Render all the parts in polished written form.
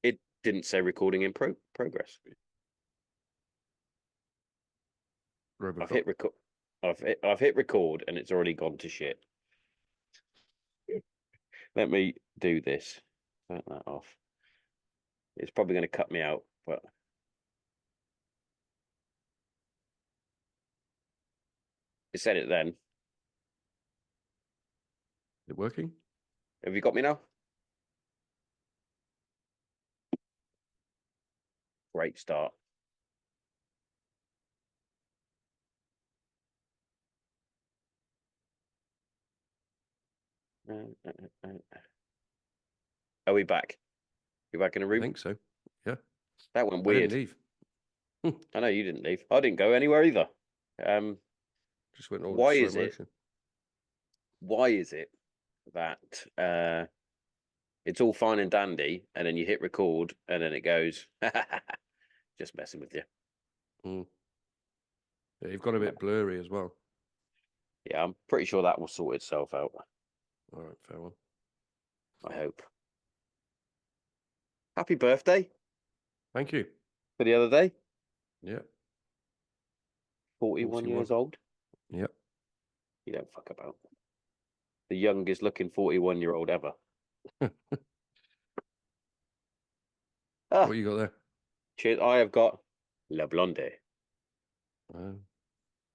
It didn't say recording in progress. I've hit record. I've hit record, and it's already gone to shit. Let me do this. Turn that off. It's probably going to cut me out, but it said it then. Is it working? Have you got me now? Great start. Are we back? You back in the room? I think so. Yeah. That went I weird. didn't leave. I know you didn't leave. I didn't go anywhere either. Just went all Why slow is it? motion. Why is it that it's all fine and dandy, and then you hit record, and then it goes, just messing with you. Yeah, you've got a bit blurry as well. Yeah, I'm pretty sure that will sort itself out. All right, fair one. I hope. Happy birthday. Thank you. For the other day. Yeah. 41 years old. Yep. You don't fuck about. The youngest looking 41-year-old ever. What you got there? Cheers. I have got La Blonde. A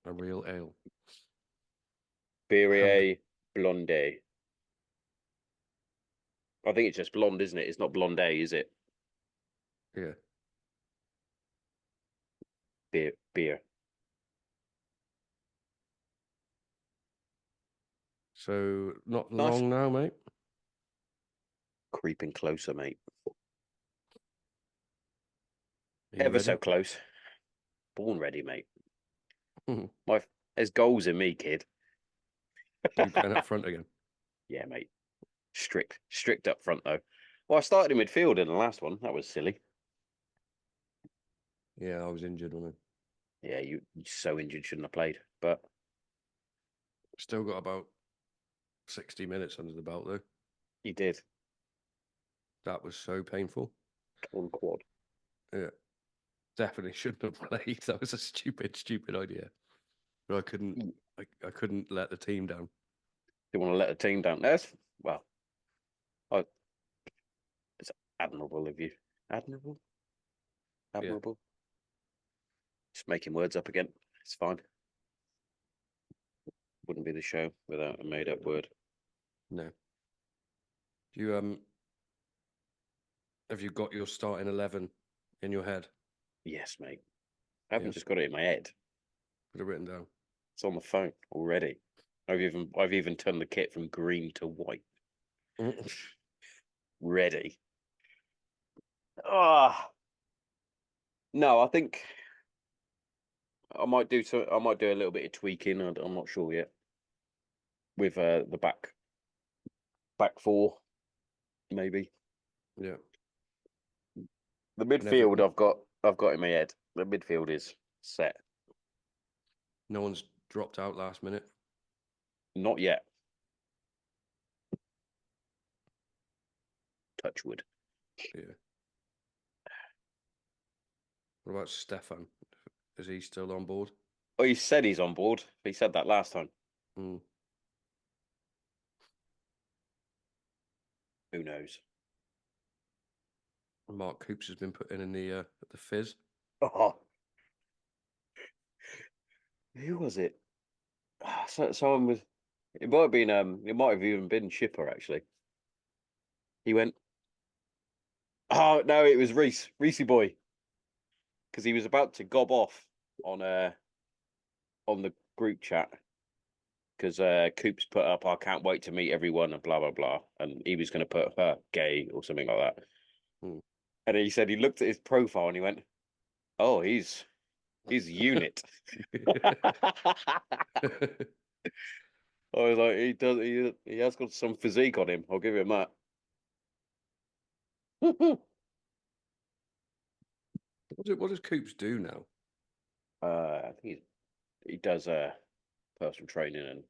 real ale. Beret Blonde. I think it's just blonde, isn't it? It's not blonde, is it? Yeah. Beer. So not Nice. long now, mate. Creeping closer, mate. Ever so close. Born ready, mate. There's goals in me, kid. You playing up front again? Yeah, mate. Strict up front though. Well, I started in midfield in the last one. That was silly. Yeah, I was injured on it. Yeah, you're so injured, shouldn't have played. But still got about 60 minutes under the belt though. You did. That was so painful. On quad. Yeah. Definitely shouldn't have played. That was a stupid idea. But I couldn't let the team down. You want to let the team down? It's admirable of you. Admirable? Yeah. Just making words up again. It's fine. Wouldn't be the show without a made up word. No. Do you have you got your starting 11 in your head? Yes, mate. I haven't just got it in my head. Got it written down. It's on the phone already. I've even turned the kit from green to white. Ready. No, I think I might do a little bit of tweaking. I'm not sure yet. With the back four, maybe. Yeah. The midfield I've got in my head. The midfield is set. No one's dropped out last minute. Not yet. Touch wood. Yeah. What about Stefan? Is he still on board? Oh, he said he's on board. He said that last time. Who knows? Mark Coops has been put in the fizz. Oh. Who was it? Someone was. It might have been. It might have even been Shipper actually. He went. Oh no! It was Reese boy, because he was about to gob off on the group chat, because Coops put up, "I can't wait to meet everyone," and blah blah blah, and he was going to put her gay or something like that. And he said he looked at his profile and he went, "Oh, he's a unit." I was like, he has got some physique on him. I'll give him that. What does Coops do now? I think he does personal training, and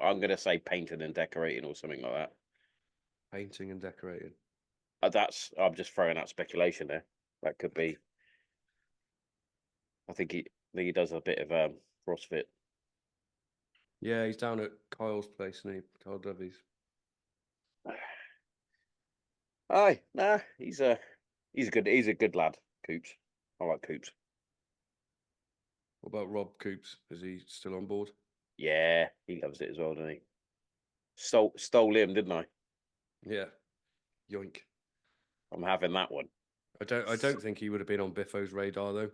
I'm going to say painting and decorating or something like that. Painting and decorating. I'm just throwing out speculation there. That could be. I think he does a bit of CrossFit. Yeah, he's down at Kyle's place, and Kyle Dovies. Aye, nah, he's a good lad, Coops. I like Coops. What about Rob Coops? Is he still on board? Yeah, he loves it as well, doesn't he? Stole him, didn't I? Yeah. Yoink. I'm having that one. I don't think he would have been on Biffo's radar though.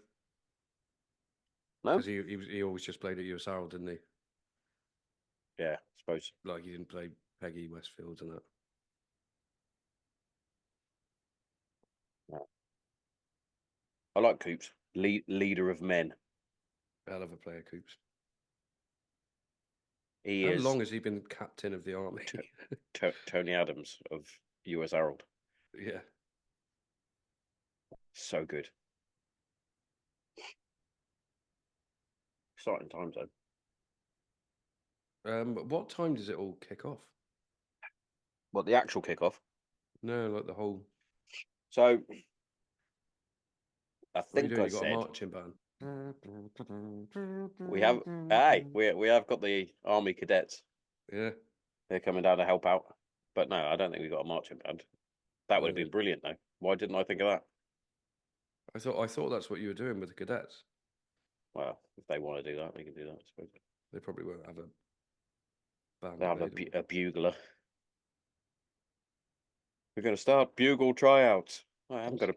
No? Because he always just played at US Harold, didn't he? Yeah, I suppose. Like he didn't play Peggy Westfield and that. No. I like Coops. Leader of men. Hell of a player, Coops. He How is long has he been captain of the army? Tony Adams of US Harold. Yeah. So good. Exciting times, though. What time does it all kick off? What, the actual kickoff? No, like the whole. So, I What are you think doing? I You got a said marching band. we have. Aye, we have got the army cadets. Yeah. They're coming down to help out. But no, I don't think we got a marching band. That would have No. been brilliant, though. Why didn't I think of that? I thought that's what you were doing with the cadets. Well, if they want to do that, they can do that, I suppose. They probably won't have a band They have available. a bugler. We're going to start bugle tryouts. I haven't got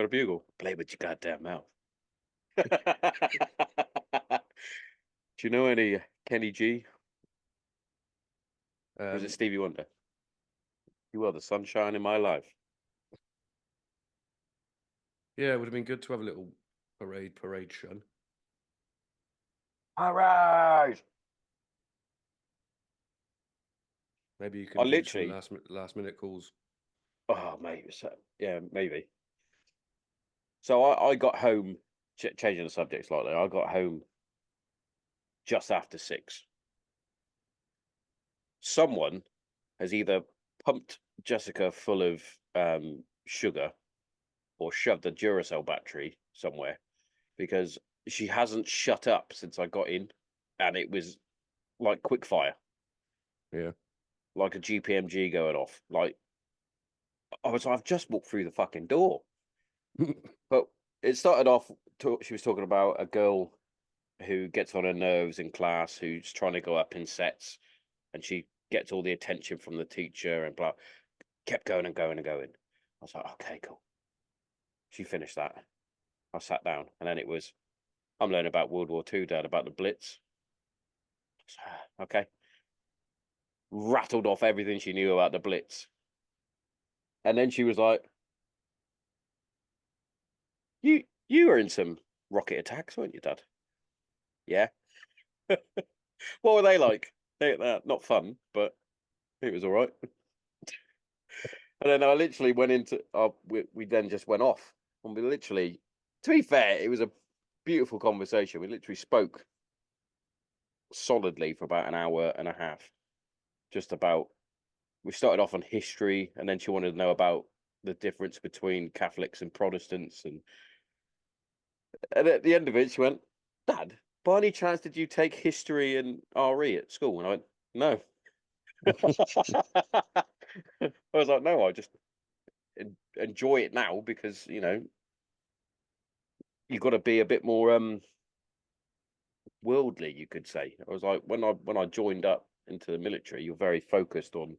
a bugle. Play with your goddamn mouth. Do you know any Kenny G? Or is it Stevie Wonder? You are the sunshine in my life. Yeah, it would have been good to have a little parade shun. Parade! Maybe you I can do literally. some last minute calls. Oh, mate. Yeah, maybe. So I got home, changing the subject slightly. I got home just after 6. Someone has either pumped Jessica full of sugar or shoved a Duracell battery somewhere because she hasn't shut up since I got in, and it was like quick fire. Yeah. Like a GPMG going off. Like I've just walked through the fucking door. But it started off. She was talking about a girl who gets on her nerves in class, who's trying to go up in sets, and she gets all the attention from the teacher and blah. Kept going and going and going. I was like, okay, cool. She finished that. I sat down, and then it was, I'm learning about World War II, Dad, about the Blitz. Okay. Rattled off everything she knew about the Blitz. And then she was like, you were in some rocket attacks, weren't you, Dad? Yeah. What were they like? Not fun, but it was all right. And then I literally went into, we then just went off. And we literally, to be fair, it was a beautiful conversation. We literally spoke solidly for about an hour and a half. Just about, we started off on history, and then she wanted to know about the difference between Catholics and Protestants. And at the end of it, she went, Dad, by any chance did you take history and RE at school? And I went, no. I was like, no, I just enjoy it now because, you've got to be a bit more worldly, you could say. I was like, when I joined up into the military, you're very focused on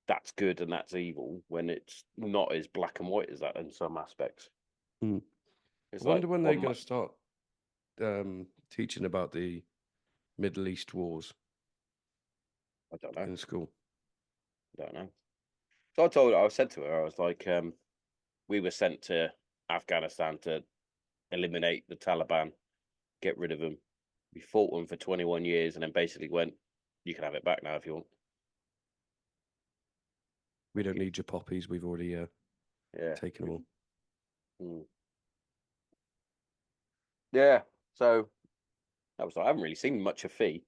that's good and that's evil, when it's not as black and white as that in some aspects. I It's wonder like when they're going to start teaching about the Middle East wars I don't know. in school. I don't know. So I said to her, I was like, we were sent to Afghanistan to eliminate the Taliban, get rid of them. We fought them for 21 years and then basically went, you can have it back now if you want. We don't need your poppies. We've already taken them all. Yeah. So I was like, I haven't really seen much of Fee.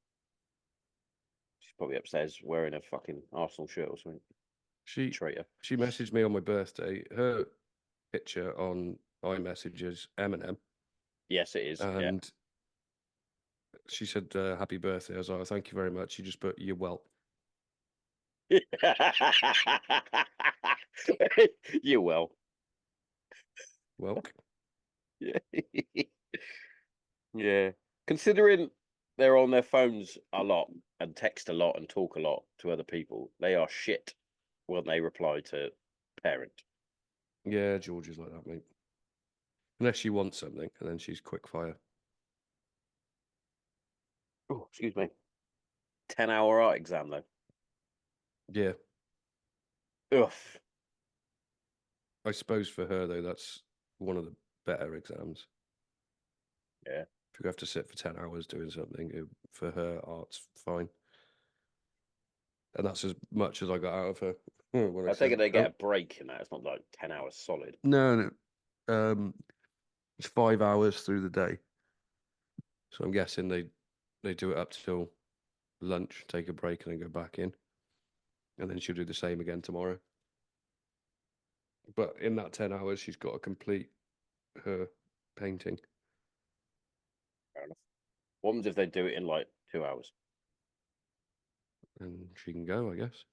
She's probably upstairs wearing a fucking Arsenal shirt or something. Traitor. She messaged me on my birthday. Her picture on iMessage is Eminem. Yes, it is. And she said, happy birthday. I was like, thank you very much. She just put, you're well. You will. Well, Yeah. Yeah. Considering they're on their phones a lot and text a lot and talk a lot to other people, they are shit when they reply to parent. yeah, George is like that, mate. Unless she wants something, and then she's quick fire. Oh, excuse me. 10-hour art exam though. Yeah. Ugh. I suppose for her, though, that's one of the better exams. Yeah. If you have to sit for 10 hours doing something, for her, art's fine. And that's as much as I got out of her. When I take said, it they get a break in that. It's not like 10 hours solid. No. It's 5 hours through the day. So I'm guessing they do it up till lunch, take a break, and then go back in. And then she'll do the same again tomorrow. But in that 10 hours, she's got to complete her painting. Fair enough. What happens if they do it in like 2 hours? And she can go, I guess.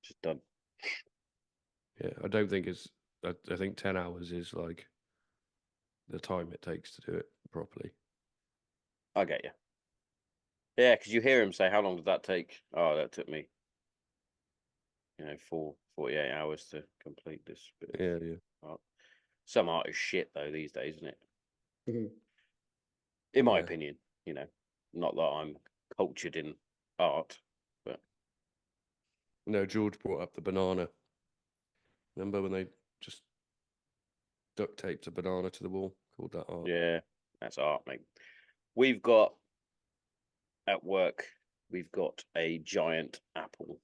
Just done. Yeah, I don't think it's. I think 10 hours is like the time it takes to do it properly. I get you. Yeah, because you hear him say, how long did that take? Oh, that took me, 48 hours to complete this bit of Yeah. art. Some art is shit, though, these days, isn't it? In my opinion, not that I'm cultured in art, but... No, George brought up the banana. Remember when they just duct taped a banana to the wall? Called that art. Yeah, that's art, mate. At work, we've got a giant apple.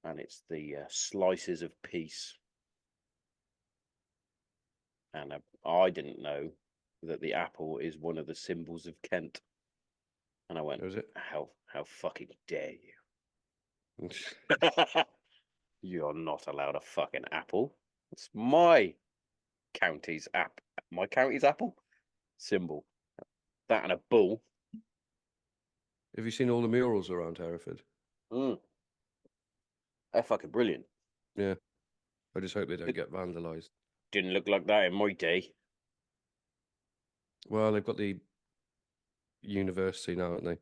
And it's the slices of peace. And I didn't know that the apple is one of the symbols of Kent. And I went, Was it? how fucking dare you? You're not allowed a fucking apple. It's my county's apple symbol. That and a bull. Have you seen all the murals around Hereford? They're fucking brilliant. Yeah. I just hope they don't get vandalised. Didn't look like that in my day. Well, they've got the university now, haven't they?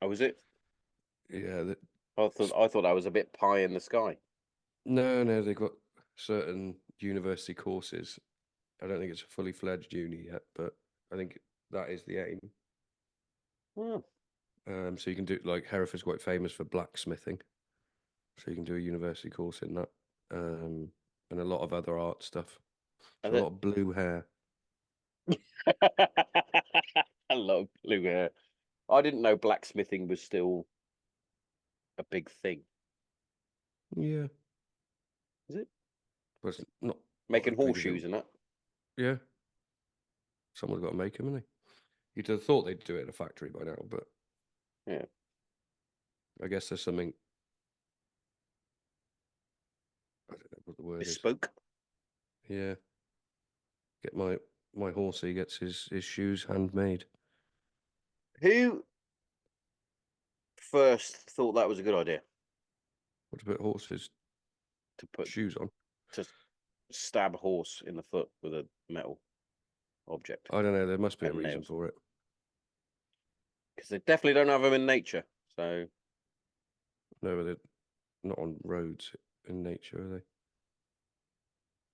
Oh, was it? Yeah. I thought that was a bit pie in the sky. No, they've got certain university courses. I don't think it's a fully fledged uni yet, but I think that is the aim. So you can do, like, Hereford's quite famous for blacksmithing. So you can do a university course in that. And a lot of other art stuff. So a lot of blue hair. I love blue hair. I didn't know blacksmithing was still a big thing. Yeah. Is it? But it's not Making as big as horseshoes and that? Yeah. Someone's got to make them, haven't they? You'd have thought they'd do it in a factory by now, but yeah, I guess there's something. I don't know what the word bespoke. is. Yeah. Get my horsey gets his shoes handmade. Who first thought that was a good idea? What about horses To put shoes on? To stab a horse in the foot with a metal object. I don't know. There must be a And reason nails. for it. Because they definitely don't have them in nature. So No, they're not on roads in nature, are they?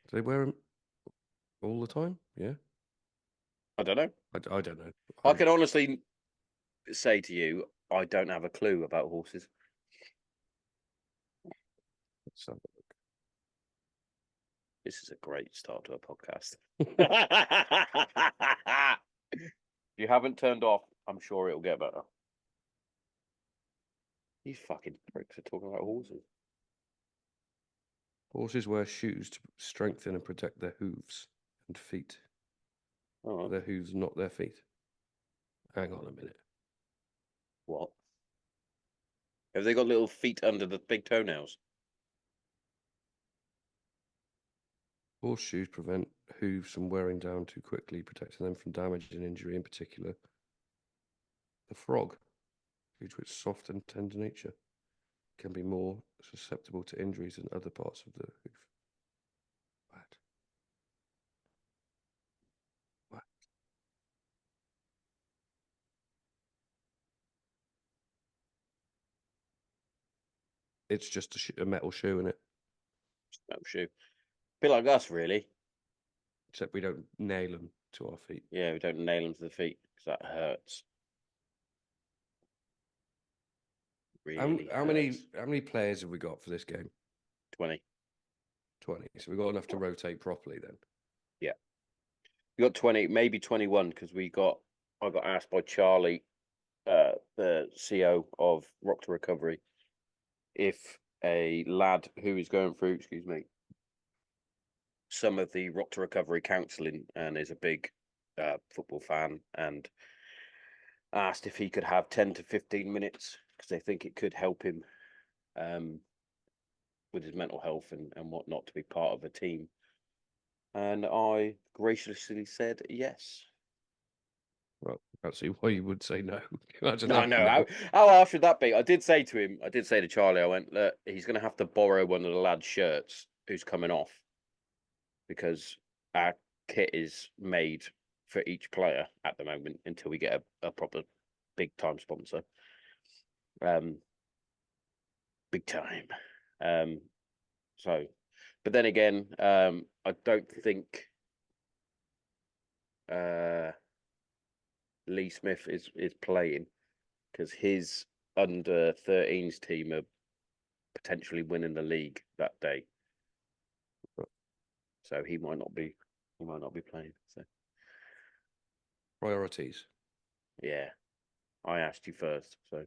Do they wear them all the time? Yeah. I don't know. I don't know. I can honestly say to you, I don't have a clue about horses. Let's have a look. This is a great start to a podcast. If you haven't turned off, I'm sure it'll get better. These fucking pricks are talking about horses. Horses wear shoes to strengthen and protect their hooves and feet. Right. Their hooves, not their feet. Hang on a minute. What? Have they got little feet under the big toenails? Horseshoes prevent hooves from wearing down too quickly, protecting them from damage and injury. In particular, the frog, due to its soft and tender nature, can be more susceptible to injuries than other parts of the hoof. What? It's just a metal shoe, isn't it? Metal shoe. Bit like us, really. Except we don't nail them to our feet. Yeah, we don't nail them to the feet because that hurts. Really How hurts. many players have we got for this game? 20. 20. So we've got enough to rotate properly then. Yeah. We got 20, maybe 21, because I got asked by Charlie, the CEO of Rock to Recovery, if a lad who is going through, excuse me, some of the Rock to Recovery counselling and is a big football fan, and asked if he could have 10 to 15 minutes because they think it could help him with his mental health and whatnot to be part of a team. And I graciously said yes. Well, I can't see why you would say no. Imagine No, that. no. No. How harsh should that be? I did say to Charlie, I went, look, he's going to have to borrow one of the lads' shirts who's coming off because our kit is made for each player at the moment until we get a proper big time sponsor. Big time. So, but then again, I don't think Lee Smith is playing because his under 13s team are potentially winning the league that day. So he might not be playing. So Priorities. yeah, I asked you first. So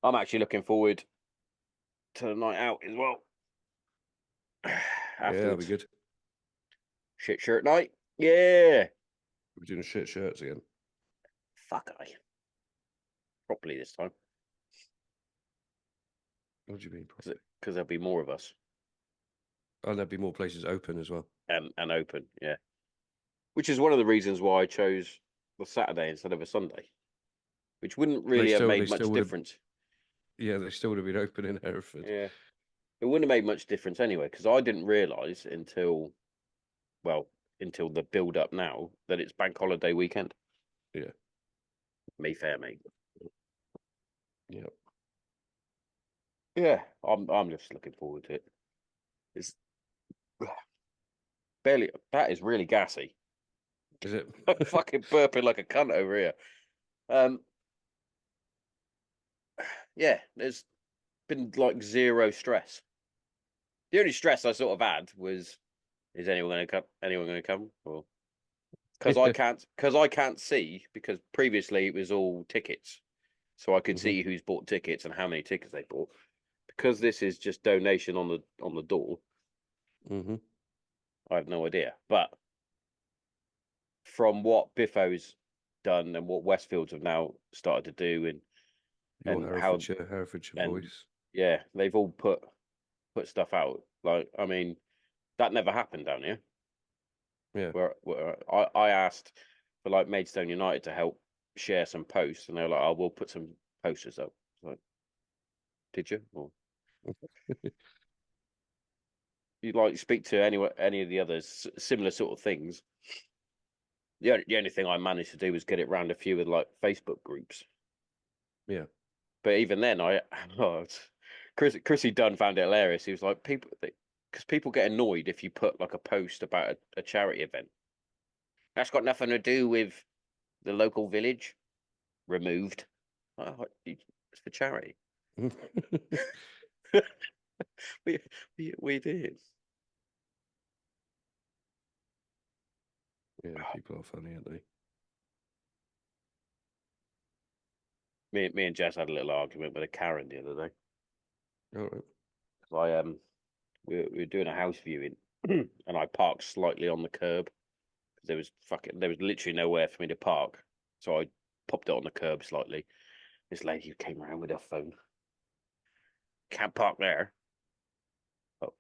I'm actually looking forward to the night out as well. Yeah, that'll be good. Shit shirt night. Yeah. We're doing shit shirts again. Fuck I. Properly this time. What do you mean? Because there'll be more of us. Oh, there'll be more places open as well. And open, yeah. Which is one of the reasons why I chose the Saturday instead of a Sunday. Which wouldn't really have made much difference. Yeah, they still would have been open in Hereford. Yeah. It wouldn't have made much difference anyway, because I didn't realise until the build up now that it's bank holiday weekend. Yeah. Me fair, mate. Yeah. Yeah, I'm just looking forward to it. It's barely that is really gassy. Is it? I'm fucking burping like a cunt over here. Yeah, there's been like zero stress. The only stress I sort of had was, is anyone going to come? Anyone going to come? Or because I can't see, because previously it was all tickets, so I could see who's bought tickets and how many tickets they bought. Because this is just donation on the door. I have no idea, but from what Biffo's done and what Westfields have now started to do, and how Herefordshire and voice. yeah, they've all put stuff out. Like, I mean, that never happened down here. Yeah. Where I asked for like Maidstone United to help share some posts, and they were like, "Oh, we'll put some posters up." Like, did you? Or you like speak to any of the others similar sort of things? The only thing I managed to do was get it round a few of like Facebook groups. Yeah. But even then, Chrissy Dunn found it hilarious. He was like, because people get annoyed if you put like a post about a charity event. That's got nothing to do with the local village. Removed. It's for charity. we did. Yeah, people are funny, aren't they? Me and Jess had a little argument with a Karen the other day. All right. We were doing a house viewing, and I parked slightly on the curb because there was literally nowhere for me to park. So I popped it on the curb slightly. This lady came around with her phone. Can't park there. Oh,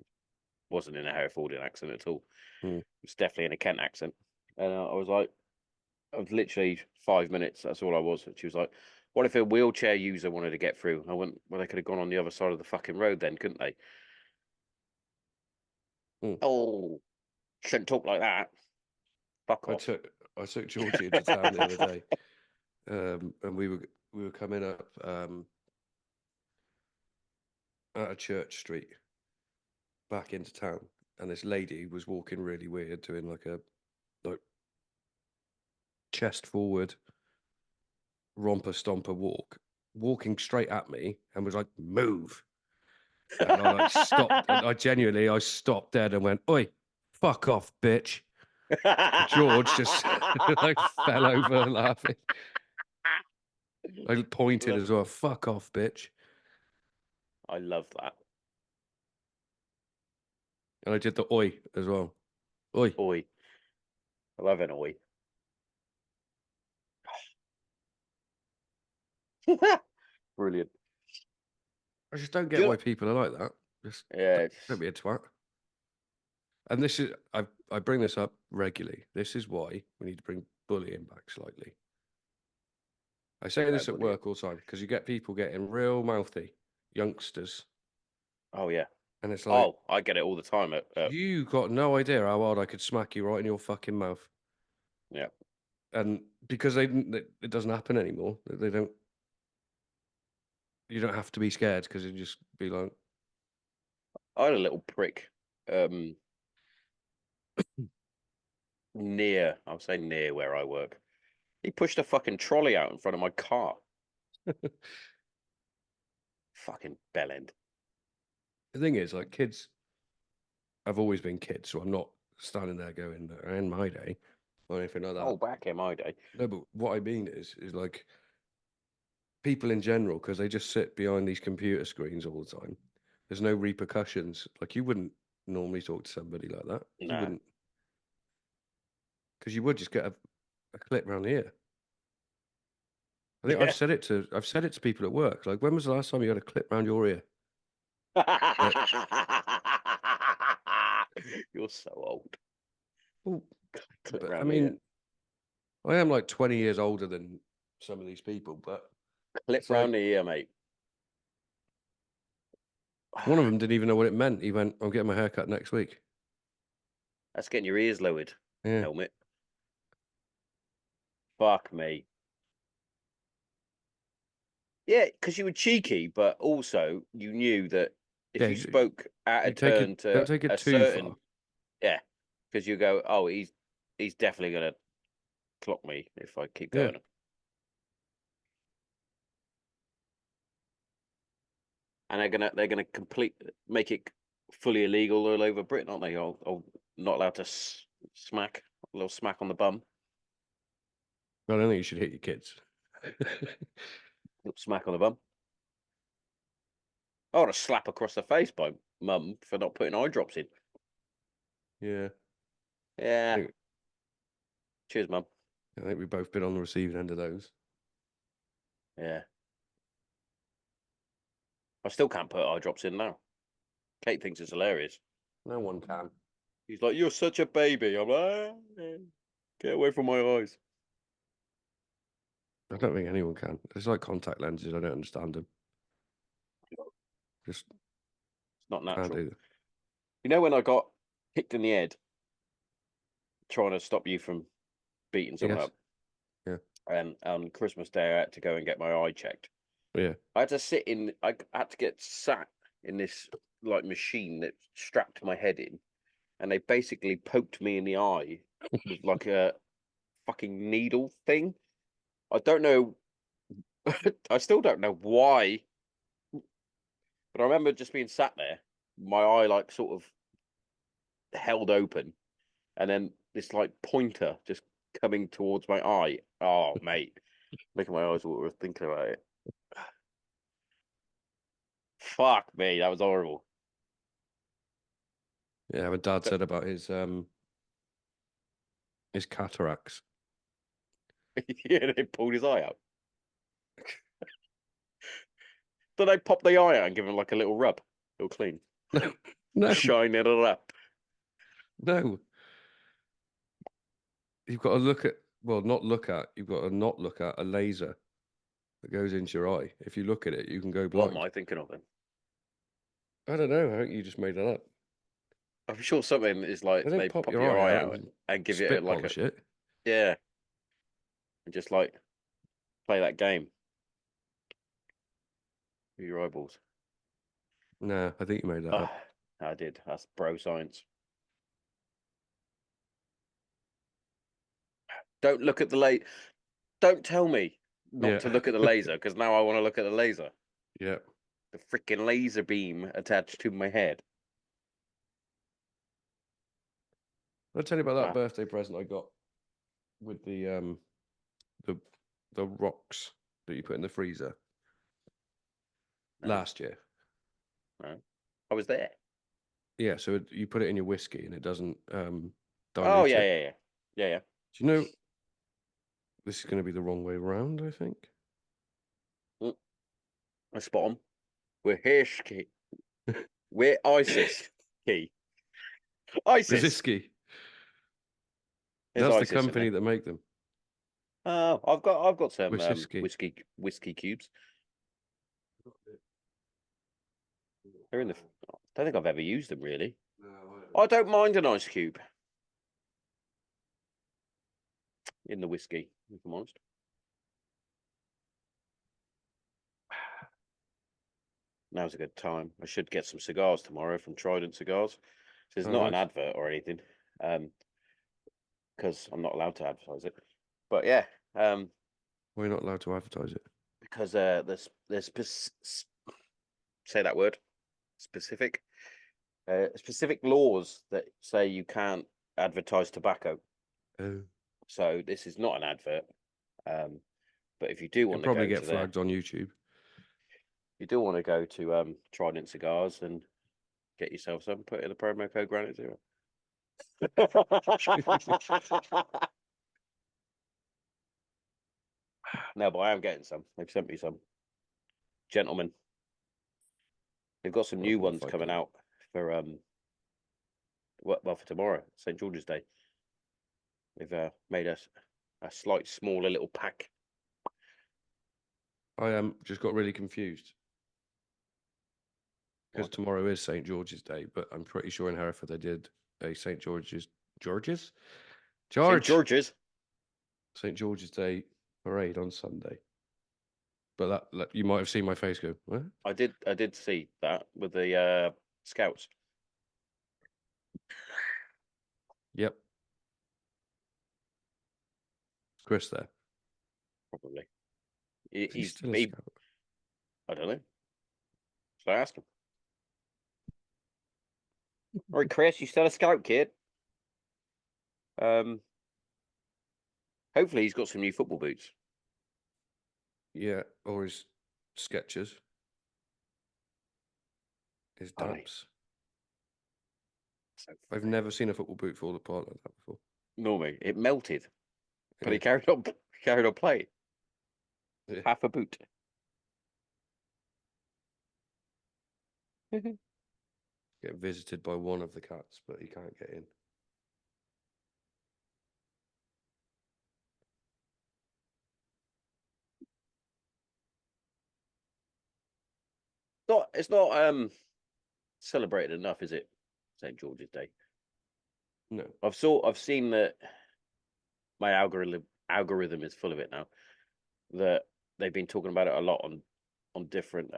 wasn't in a Herefordshire accent at all. Mm. It was definitely in a Kent accent. And I was like, I was literally 5 minutes. That's all I was. And she was like, what if a wheelchair user wanted to get through? I went, well, they could have gone on the other side of the fucking road then, couldn't they? Mm. Oh, shouldn't talk like that. Fuck I off. took Georgie into town the other day, and we were coming up out of Church Street back into town, and this lady was walking really weird, doing like a chest forward romper stomper walk, walking straight at me, and was like, "Move!" And I like stopped, and I stopped dead and went, "Oi, fuck off, bitch!" And George just like fell over laughing. I pointed as well, "Fuck off, bitch!" I love that. And I did the oi as well. Oi. Oi. I love an oi. Brilliant. I just don't Do get you why know- people are like that. Just Yeah, don't be a twat. And this is I bring this up regularly. This is why we need to bring bullying back slightly. I say this at brilliant. work all the time because you get people getting real mouthy, youngsters, Oh yeah. and it's like Oh, I get it all the time. you got no idea how hard I could smack you right in your fucking mouth. Yeah. And because it doesn't happen anymore, they don't. You don't have to be scared because you just be like, I had a little prick I'll say near where I work. He pushed a fucking trolley out in front of my car. Fucking bellend. the thing is, like kids have always been kids, so I'm not standing there going, in my day or anything like that. Oh, back in my day. No, but what I mean is like people in general, because they just sit behind these computer screens all the time. There's no repercussions. Like you wouldn't normally talk to somebody like that. You Nah. wouldn't, because you would just get a clip around the ear. I think Yeah. I've said it to people at work. Like, when was the last time you had a clip around your ear? You're so old. Well, Clip but I round the ear. mean, I am like 20 years older than some of these people, but Clip it's round like the ear, mate. one of them didn't even know what it meant. He went, "I'm getting my hair cut next week." That's getting your ears lowered. Yeah. Helmet. Fuck me. Yeah, because you were cheeky, but also you knew that if Yeah, you spoke out you of take turn it, don't to take it a too certain, far. yeah, because you go, oh, he's definitely gonna clock me if I keep Yeah. going. And they're gonna make it fully illegal all over Britain, aren't they? Or not allowed to smack a little smack on the bum, I don't think you should hit your kids. little smack on the bum. I ought to slap across the face by mum for not putting eye drops in. Yeah. Yeah. Cheers, mum. I think we've both been on the receiving end of those. Yeah. I still can't put eye drops in now. Kate thinks it's hilarious. No one can. He's like, "You're such a baby." I'm like, "Get away from my eyes." I don't think anyone can. It's like contact lenses. I don't understand them. Just It's not can't natural. do them. You know when I got kicked in the head trying to stop you from beating someone Yes. up, Yeah. and on Christmas Day I had to go and get my eye checked. Yeah. I had to I had to get sat in this like machine that strapped my head in, and they basically poked me in the eye with like a fucking needle thing. I don't know. I still don't know why, but I remember just being sat there, my eye like sort of held open, and then this like pointer just coming towards my eye. Oh, mate, making my eyes water thinking about it. Fuck me, that was horrible. Yeah. My dad But said about his cataracts. Yeah, they pulled his eye out. Then they pop the eye out and give him like a little rub, little clean. No, no, Shine it up. no. You've got to look at, well, not look at, you've got to not look at a laser that goes into your eye. If you look at it, you can go What am blind. I thinking of then? I don't know. I think you just made that up. I'm sure something is like They don't they pop pop your your eye eye out out and and give spit it like a polish it. yeah, and just like play that game with your eyeballs. Nah, I think you made that Ah, up. I did. That's bro science. Don't look at the laser. Don't tell me not Yeah. to look at the laser because now I want to look at the laser. Yeah. The freaking laser beam attached to my head. I'll tell you about that Ah, birthday present I got with the the rocks that you put in the freezer no, last year. no. I was there. Yeah, so you put it in your whiskey and it doesn't Oh dilute yeah, it. yeah, yeah, yeah, yeah. Do you know this is going to be the wrong way around, I think. I spot 'em. We're Hirsch key. We're ISIS key. ISIS. Resiski. There's That's the ISIS in company there. that make them. Oh, I've got some Resiski. whiskey cubes. They're in the. I don't think I've ever used them really. I don't mind an ice cube in the whiskey, if I'm honest. Now's a good time. I should get some cigars tomorrow from Trident Cigars. So it's Oh, not an nice. advert or anything, because I'm not allowed to advertise it. But yeah, Why are you not allowed to advertise it? because there's say that word specific laws that say you can't advertise tobacco. Oh. So this is not an advert. But if you do want You'll to probably go get to there, flagged on YouTube. you do want to go to Trident Cigars and get yourself some, put in the promo code Granite Zero. No, but I am getting some. They've sent me some. Gentlemen. They've got some What new a ones fight coming game. out for for tomorrow, St. George's Day. They've made us a slight smaller little pack. I just got really confused because What? tomorrow is St. George's Day, but I'm pretty sure in Hereford they did a St. George's St. George George's. St. George's Day parade on Sunday. But that you might have seen my face go, what? I did see that with the scouts. Yep. Chris there. Probably. Is he He's still a he, scout? I don't know. Should I ask him? All right, Chris, you still a scout kid? Hopefully he's got some new football boots. Yeah, or his Skechers. His Funny. Dabs. So I've never seen a football boot fall apart like that before. normally it melted, but Yeah. he carried on playing. Yeah. Half a boot. Get visited by one of the cats, but he can't get in. It's not celebrated enough, is it? St. George's Day. No. I've seen that my algorithm is full of it now. That they've been talking about it a lot on different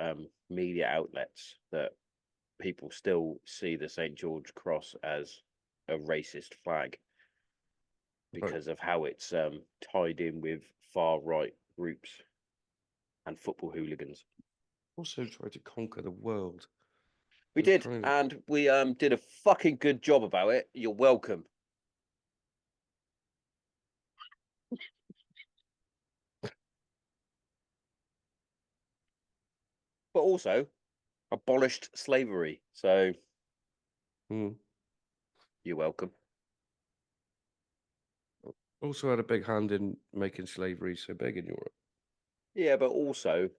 media outlets, that people still see the St. George Cross as a racist flag Right. because of how it's tied in with far right groups and football hooligans. Also tried to conquer the world. We He was did, trying to... and we did a fucking good job about it. You're welcome. But also abolished slavery. So Hmm. you're welcome. Also had a big hand in making slavery so big in Europe. Yeah, but also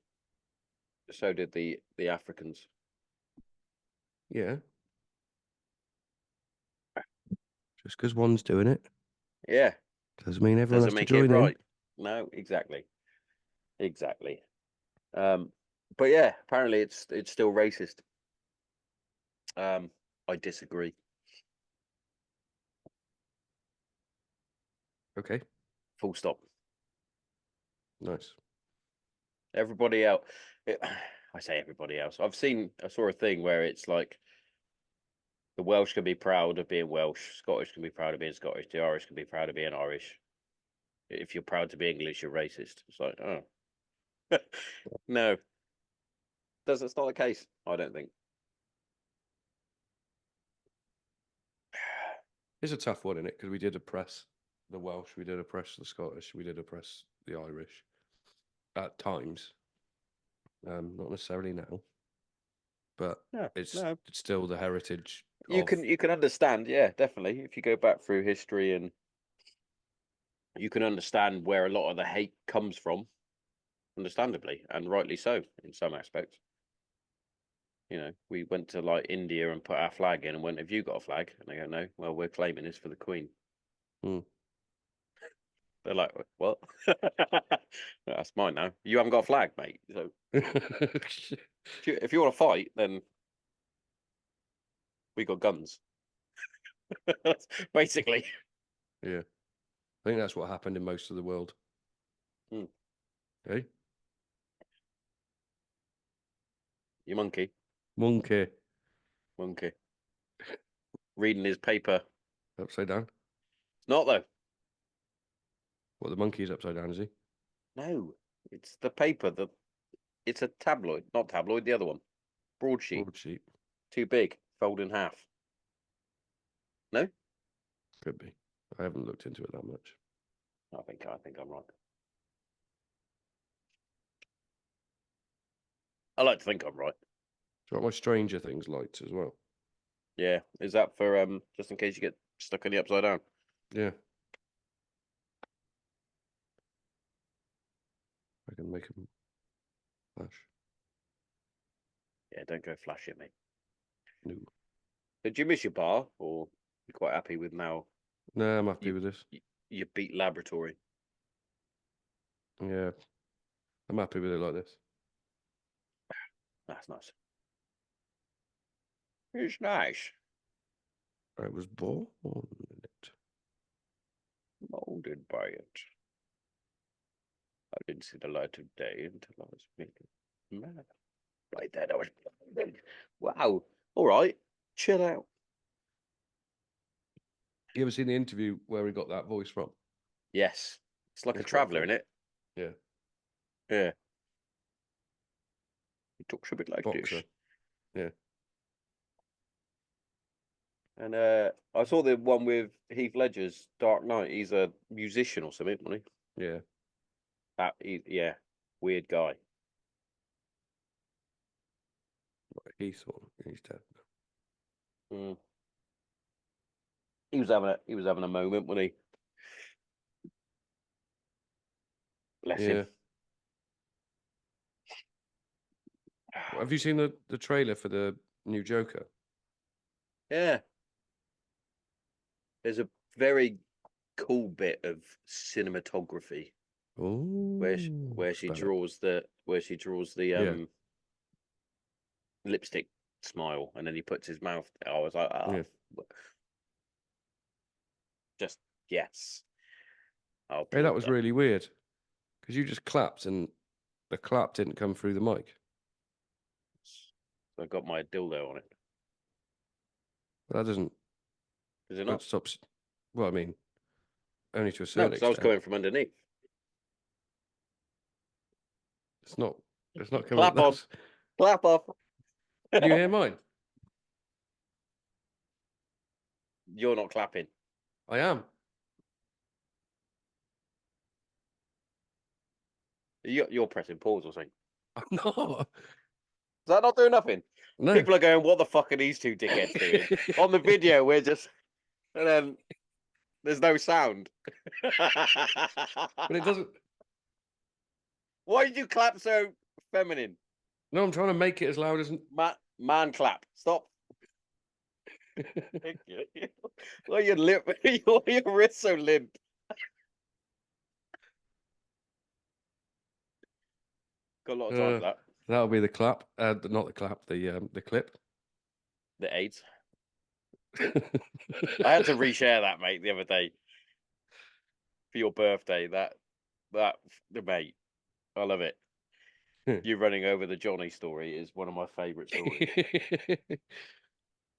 so did the Africans. Yeah. Just because one's doing it Yeah, doesn't mean everyone doesn't has to make it join in. right. No, exactly. But yeah, apparently it's still racist. I disagree. Okay. Full stop. Nice. Everybody else, I say everybody else. I saw a thing where it's like the Welsh can be proud of being Welsh, Scottish can be proud of being Scottish, the Irish can be proud of being Irish. If you're proud to be English, you're racist. It's like, oh, no, that's not the case. I don't think. It's a tough one, isn't it? Because we did oppress the Welsh, we did oppress the Scottish, we did oppress the Irish at times. Not necessarily now, but No, it's no. still the heritage You of. can understand, yeah, definitely. If you go back through history, and you can understand where a lot of the hate comes from, understandably, and rightly so in some aspects. You know, we went to like India and put our flag in and went, "Have you got a flag?" And they go, "No." Well, we're claiming this for the Queen. Hmm. They're like, "What?" That's mine now. You haven't got a flag, mate. So if you want to fight, then we got guns. Basically. Yeah, I think that's what happened in most of the world. Hmm. Okay, You monkey, monkey monkey, reading his paper. upside down. It's not though. What, the monkey's upside down, is he? No, it's the paper. It's a tabloid, not tabloid. The other one, broadsheet, Broadsheet. too big, fold in half. No, Could be. I haven't looked into it that much. I think I'm right. I like to think I'm right. It's got my Stranger Things lights as well. Yeah, is that for just in case you get stuck in the upside down? Yeah, I can make them flash. Yeah, don't go flash at me. No, Did you miss your bar, or you quite happy with now? nah, I'm happy You with this. you beat laboratory. Yeah, I'm happy with it like this. That's nice. It's nice. I was born in it. Molded by it. I didn't see the light of day until I was mad. Right then, I was blinded. Wow. All right. Chill out. You ever seen the interview where he got that voice from? Yes. It's like a It's quite traveller, funny. in it? Yeah, Yeah. He talks a bit like boxer. this. Yeah, And I saw the one with Heath Ledger's Dark Knight. He's a musician or something, wasn't he? yeah. Yeah, weird guy. He's dead. Mm. He was having a moment, wasn't he? Bless him. Yeah. Have you seen the trailer for the new Joker? Yeah. There's a very cool bit of cinematography Oh, where she spell it. draws the Yeah, lipstick smile, and then he puts his mouth. I was like, yeah. just yes, I'll Hey, that applaud was that. really weird because you just clapped and the clap didn't come through the mic. So I got my dildo on it. That doesn't. Is it That not? stops. Well, I mean, only to a No, certain because I was extent. coming from underneath. It's not. It's not coming. Clap on, That's. clap off. Can you hear mine? You're not clapping. I am. You're pressing pause or something. I'm not. Is that not doing nothing? No. People are going, "What the fuck are these two dickheads doing?" On the video, we're just, and then There's no sound. But it doesn't. Why did you clap so feminine? No, I'm trying to make it as loud as. Man clap. Stop. Why your lip? Why your wrist so limp? Got a lot of time for that. That'll be the clap. Not the clap. The clip. The AIDS. I had to reshare that, mate, the other day for your birthday. That the mate. I love it. You running over the Johnny story is one of my favourite stories.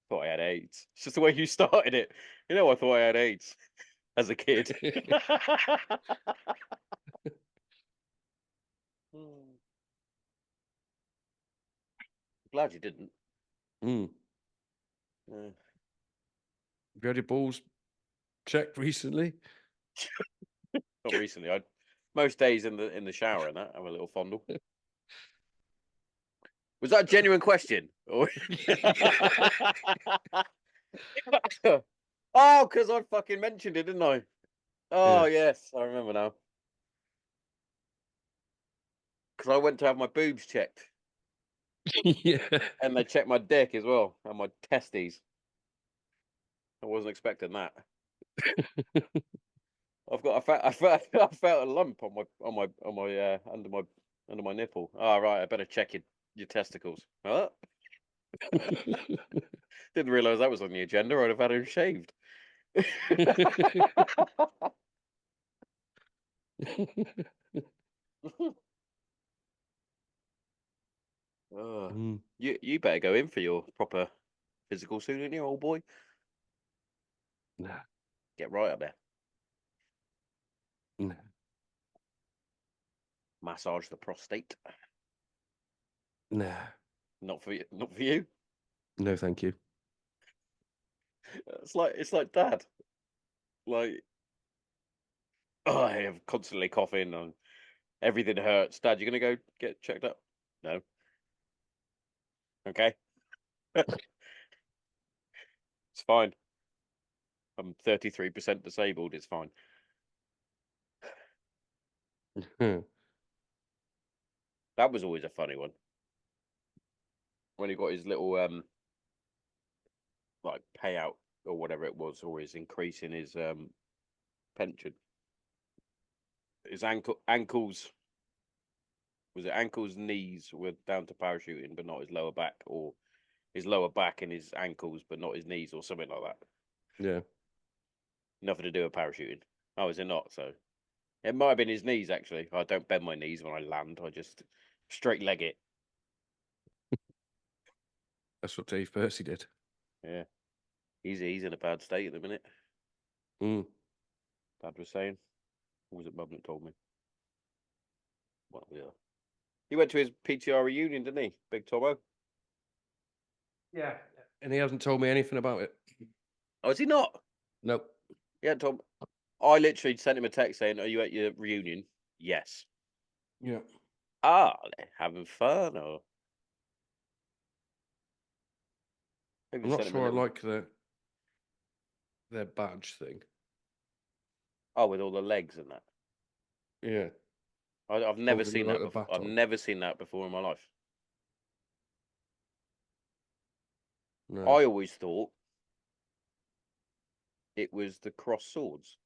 Thought I had AIDS. It's just the way you started it. You know, I thought I had AIDS as a kid. Glad you didn't. Mm. Have you had your balls checked recently? Not recently. I most days in the shower and that have a little fondle. Was that a genuine question? Oh, because I fucking mentioned it, didn't I? Oh, yes, I remember now. Because I went to have my boobs checked. Yeah. And they checked my dick as well, and my testes. I wasn't expecting that. I felt a lump on my under my nipple. Oh, right, I better check your testicles. Huh? Didn't realise that was on the agenda. I'd have had him shaved. You better go in for your proper physical soon, ain't you, old boy? Nah. Get right up there. Nah. Massage the prostate. Nah. Not for you. Not for you. No, thank you. It's like dad. Like, oh, I have constantly coughing and everything hurts. Dad, you're gonna go get checked up? No. Okay. It's fine. I'm 33% disabled. It's fine. That was always a funny one. When he got his little like payout or whatever it was, or his increase in his pension. His ankles, was it ankles, knees were down to parachuting, but not his lower back, or his lower back and his ankles, but not his knees, or something like that. Yeah. Nothing to do with parachuting. Oh, is it not? So it might have been his knees, actually. I don't bend my knees when I land. I just straight leg it. That's what Dave Percy did. Yeah. He's in a bad state at the minute. Mm. Dad was saying. Or was it Mum that told me? Well, yeah. He went to his PTR reunion, didn't he? Big Tommo. Yeah. And he hasn't told me anything about it. Oh, is he not? Nope. Yeah, Tom. I literally sent him a text saying, "Are you at your reunion?" Yes. Yeah. Ah, having fun, or maybe I'm not sent him a sure I little. like their badge thing. Oh, with all the legs and that. Yeah. I've never Holding seen like that a before. I've baton. never seen that before in my life. No. I always thought it was the cross swords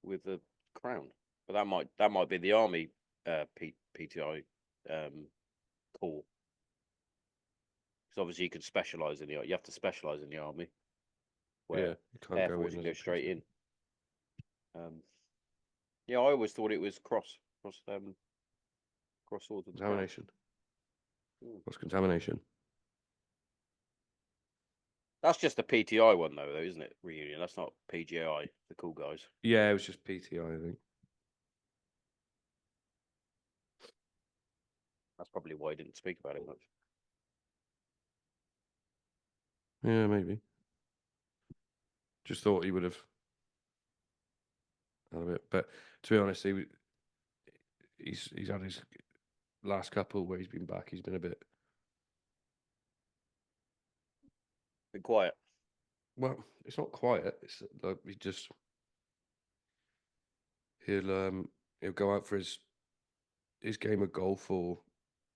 with the crown, but that might be the army PTI corps. Because obviously you can specialize in you have to specialize in the army. Where Yeah. You can't Air go Force in you as go a straight PT. in. Yeah, I always thought it was cross swords with the crown. Contamination. What's contamination? That's just the PTI one though, isn't it? Reunion. That's not PGI. The cool guys. Yeah, it was just PTI, I think. That's probably why I didn't speak about it much. Yeah, maybe. Just thought he would have had a bit, but to be honest, he's had his last couple where he's been back. He's been a bit. Been quiet. Well, it's not quiet. It's like he'll go out for his game of golf or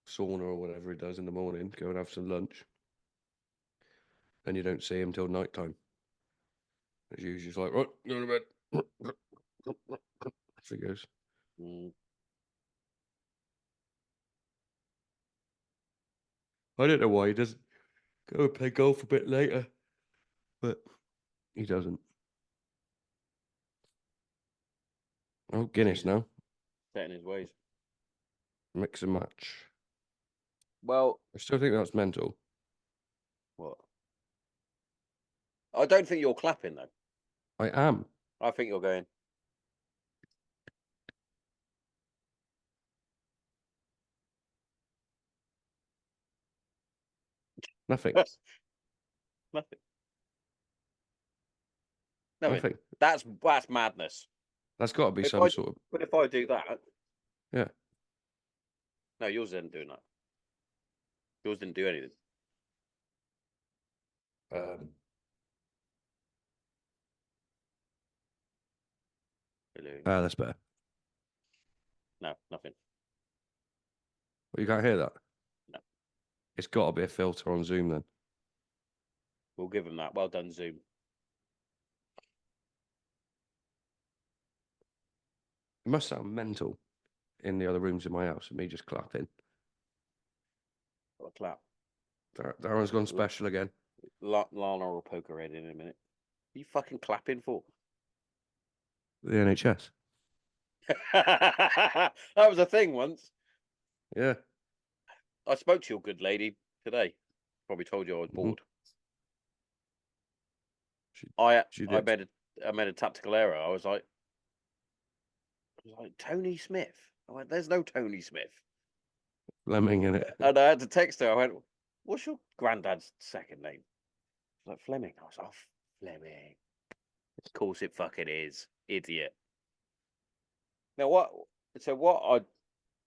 sauna or whatever he does in the morning, go and have some lunch, and you don't see him till night time. It's usually just like, right, go to bed. Off he goes. Mm. I don't know why he doesn't go and play golf a bit later, but he doesn't. Oh, Guinness now. Set in his ways. Mix and match. Well, I still think that's mental. what? I don't think you're clapping though. I am. I think you're going. Nothing. Nothing. Nothing. Nothing. That's madness. That's got to be If some I, sort of. but if I do that, Yeah. no, yours didn't do that. Yours didn't do anything. Hello. That's better. No, nothing. Well, you can't hear that? No. It's got to be a filter on Zoom then. We'll give him that. Well done, Zoom. It must sound mental in the other rooms in my house, and me just clapping. Got a clap. Darren's gone special again. Lana will poke her head in a minute. What are you fucking clapping for? The NHS. That was a thing once. Yeah. I spoke to your good lady today. Probably told you I was bored. I made a tactical error. I was like, Tony Smith. I went, there's no Tony Smith. Fleming in it. And I had to text her. I went, what's your granddad's second name? She's like, Fleming. I was like, oh, Fleming. Of course it fucking is. Idiot. Now what I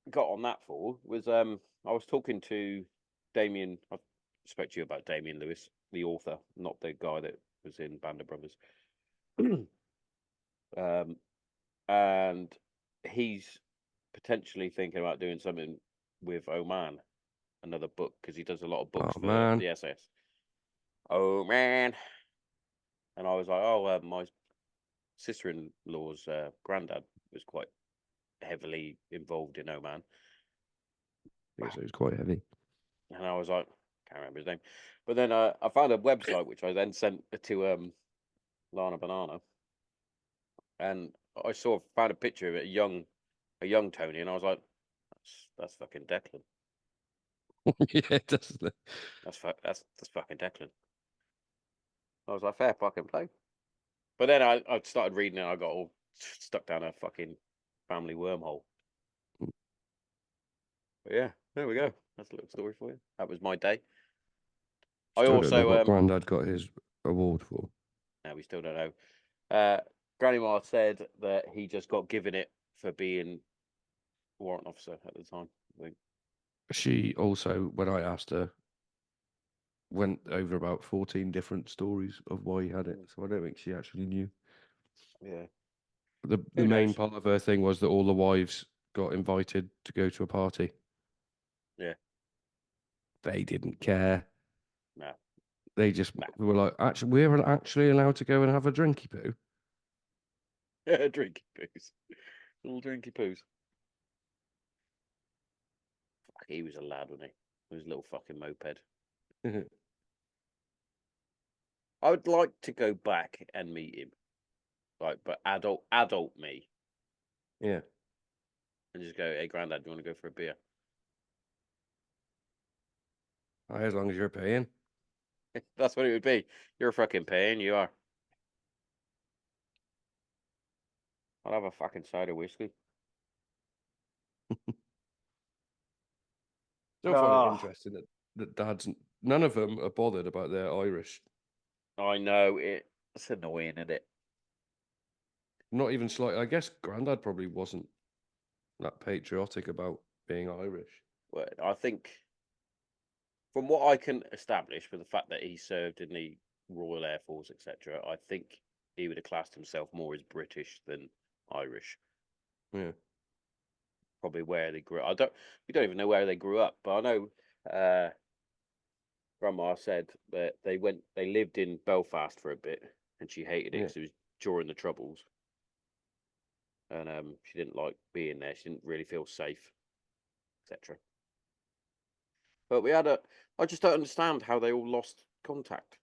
got on that for was I was talking to Damien. I spoke to you about Damien Lewis, the author, not the guy that was in Band of Brothers. And he's potentially thinking about doing something with Oman, another book, because he does a lot of books for the SS. Oh man. And I was like, oh, my sister-in-law's granddad was quite heavily involved in Oman. Yes, it was quite heavy. And I was like, can't remember his name. But then I found a website which I then sent to Lana Banana, and I found a picture of it, a young Tony, and I was like, that's fucking Declan. Yeah, doesn't it? That's fucking Declan. I was like, fair fucking play. But then I started reading it. I got all stuck down a fucking family wormhole. But yeah, there we go. That's a little story for you. That was my day. I don't know what Grandad got his award for. No, we still don't know. Granny Ma said that he just got given it for being warrant officer at the time, I think. She also, when I asked her, went over about 14 different stories of why he had it. So I don't think she actually knew. Yeah. The main part of her thing was that all the wives got invited to go to a party. Yeah. They didn't care. No. They just were like, actually, we're actually allowed to go and have a drinky poo. Yeah, drinky poos. Little drinky poos. Fuck, he was a lad, wasn't he? With his little fucking moped. I would like to go back and meet him. Like, but adult me. Yeah. And just go, hey, Grandad, do you want to go for a beer? As long as you're paying. That's what it would be. You're fucking paying, you are. I'll have a fucking cider whiskey. Don't find it interesting that dads, none of them are bothered about their Irish. I know, it's annoying, isn't it? Not even slightly. I guess Grandad probably wasn't that patriotic about being Irish. Well, I think, from what I can establish, with the fact that he served in the Royal Air Force, etc., I think he would have classed himself more as British than Irish. Yeah. Probably where they grew up. We don't even know where they grew up, but I know Grandma said that they lived in Belfast for a bit, and she hated it Yeah. because it was during the Troubles, and she didn't like being there. She didn't really feel safe, etc. But I just don't understand how they all lost contact.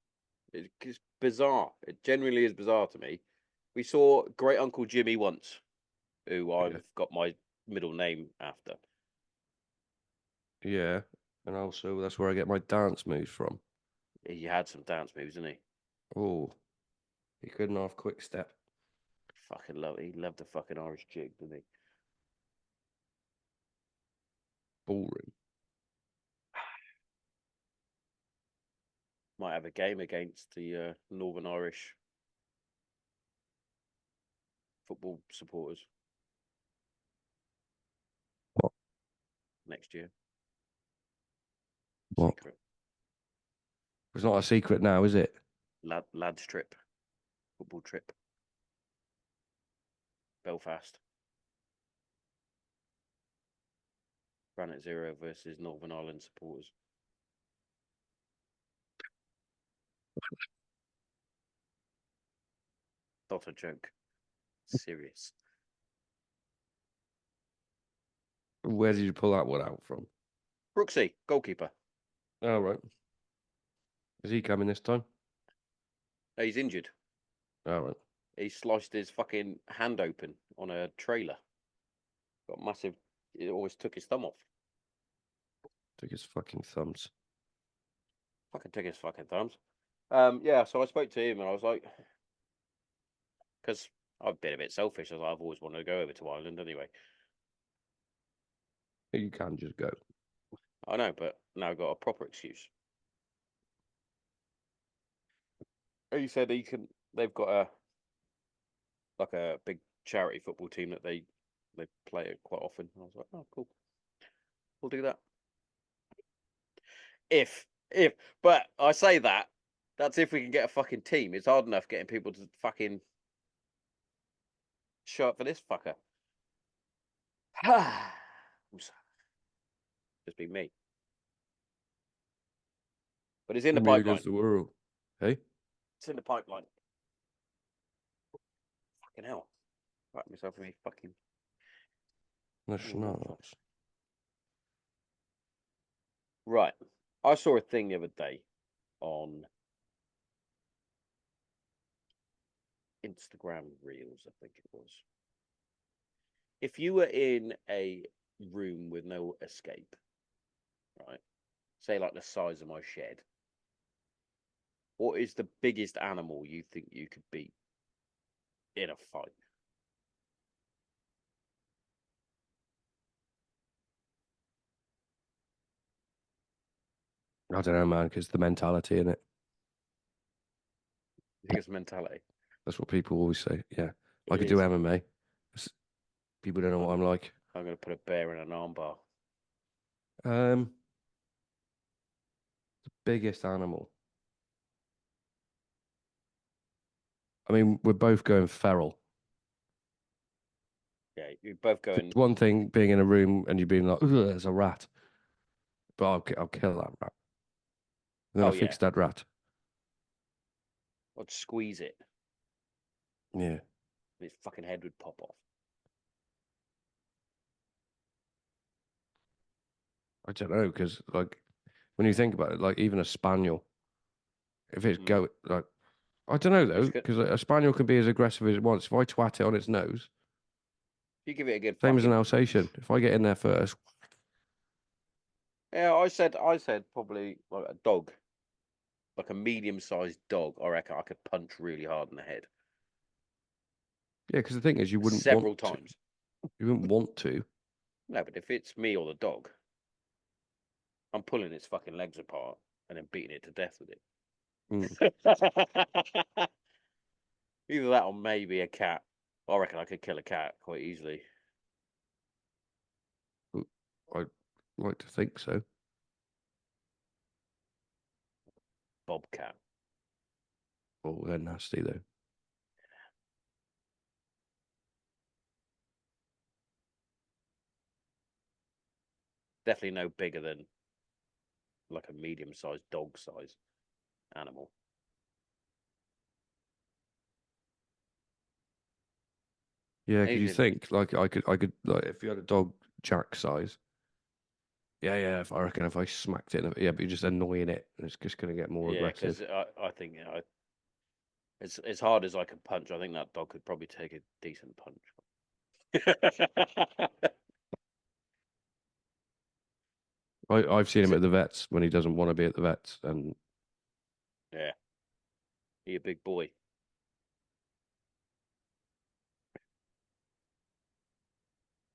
It's bizarre. It genuinely is bizarre to me. We saw Great Uncle Jimmy once, who Yeah. I've got my middle name after. Yeah. And also, that's where I get my dance moves from. He had some dance moves, didn't he? Oh, he couldn't half quick step. Fucking love it. He loved the fucking Irish jig, didn't he? Ballroom. Might have a game against the Northern Irish football supporters What? next year. What? Secret It's not a secret now, is it? lads trip, football trip, Belfast. Granite Zero versus Northern Ireland supporters. Not a joke. Serious. Where did you pull that one out from? Brooksy, goalkeeper. Oh, right. Is he coming this time? No, he's injured. Oh, right. He sliced his fucking hand open on a trailer. Got massive. It always took his thumb off. Took his fucking thumbs. Fucking took his fucking thumbs. Yeah. So I spoke to him and I was like, because I've been a bit selfish as I've always wanted to go over to Ireland anyway. You can just go. I know, but now I've got a proper excuse. He said he can. They've got a big charity football team that they play it quite often. And I was like, oh, cool. We'll do that. If, but I say that that's if we can get a fucking team. It's hard enough getting people to fucking show up for this fucker. Just be me. But it's in the Me pipeline. against the world. Hey? It's in the pipeline. Fucking hell. Right myself in me fucking. No, Oh, not. right. I saw a thing the other day on Instagram Reels, I think it was. If you were in a room with no escape, right? Say like the size of my shed, what is the biggest animal you think you could beat in a fight? I don't know, man, because the mentality in it. I think it's mentality. That's what people always say. Yeah. I It could do is. MMA. People don't know what I'm like. I'm going to put a bear in an armbar. The biggest animal. I mean, we're both going feral. Yeah, you're both It's going. one thing being in a room and you being like, "Ugh, there's a rat," but I'll kill that rat. And then Oh I'll yeah, fix that rat. I'd squeeze it, Yeah. and its fucking head would pop off. I don't know, because like when you think about it, like even a spaniel, if it's Mm. go like I don't know though, It's good. because a spaniel can be as aggressive as it wants. If I twat it on its nose, You give it a good same as an fucking. Alsatian. If I get in there first, Yeah, I said probably like a dog, like a medium-sized dog. I reckon I could punch really hard in the head yeah. Because the thing is, you wouldn't want several to. times. You wouldn't want to. No, but if it's me or the dog, I'm pulling its fucking legs apart and then beating it to death with Mm. it. Either that or maybe a cat. I reckon I could kill a cat quite easily. I'd like to think so. Bobcat. Oh, they're nasty though. Definitely no bigger than like a medium-sized dog size animal. Yeah, because you Usually, think like I could like if you had a dog Jack size. Yeah, yeah. If I reckon if I smacked it, yeah, but you're just annoying it, and it's just gonna get more yeah, because aggressive. I think as hard as I can punch, I think that dog could probably take a decent punch. I've seen him So, at the vets when he doesn't want to be at the vets, and yeah, he a big boy.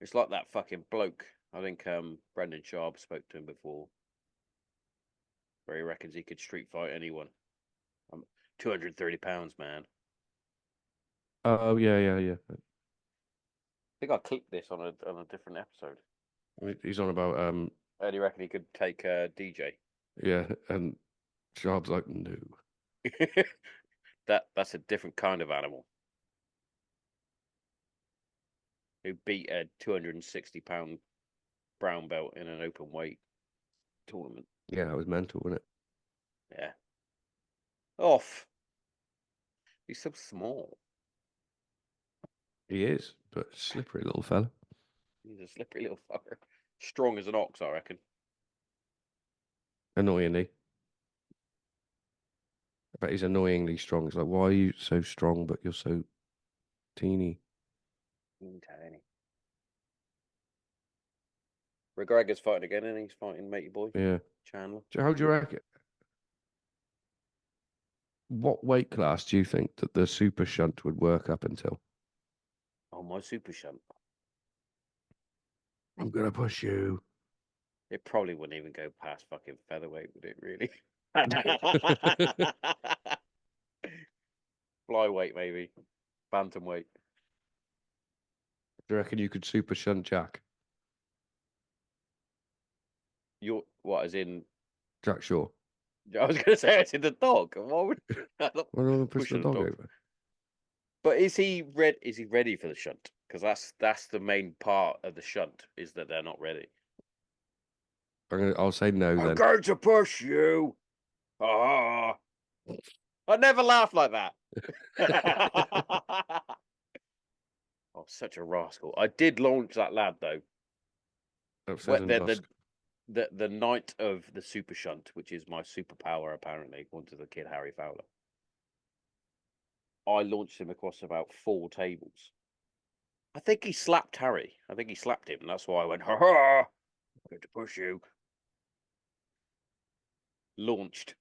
It's like that fucking bloke. I think Brendan Sharp spoke to him before, where he reckons he could street fight anyone. I'm 230 pounds, man. oh yeah, yeah, yeah. I think I clicked this on a different episode. He's on about I only reckon he could take DJ. yeah, and Sharp's like no. That's a different kind of animal who beat a 260 pound brown belt in an open weight tournament. Yeah, it was mental, wasn't it? Yeah. Off. He's so small. He is, but slippery little fella. He's a slippery little fucker. Strong as an ox, I reckon. Annoyingly. I bet he's annoyingly strong. It's like, why are you so strong, but you're so teeny? Tiny. McGregor's fighting again, and he's fighting matey boy Yeah. Chandler. How do you reckon? What weight class do you think that the super shunt would work up until? Oh, my super shunt. I'm gonna push you. It probably wouldn't even go past fucking featherweight, would it? Really? Do Flyweight, maybe. Bantamweight. you reckon you could super shunt Jack? You're what? As in, Jack Shaw. I was going to say, as in the dog. Why would I'm not Why don't I push the pushing a dog dog? over? But is he ready? Is he ready for the shunt? Because that's the main part of the shunt is that they're not ready. I'll say no I'm then. going to push you. Ah! I never laugh like that. Oh, such a rascal! I did launch that lad though. Upstairs What in dusk. the night of the super shunt, which is my superpower apparently, according to the kid Harry Fowler. I launched him across about 4 tables. I think he slapped Harry. I think he slapped him, and that's why I went, ha ha! I'm going to push you. Launched.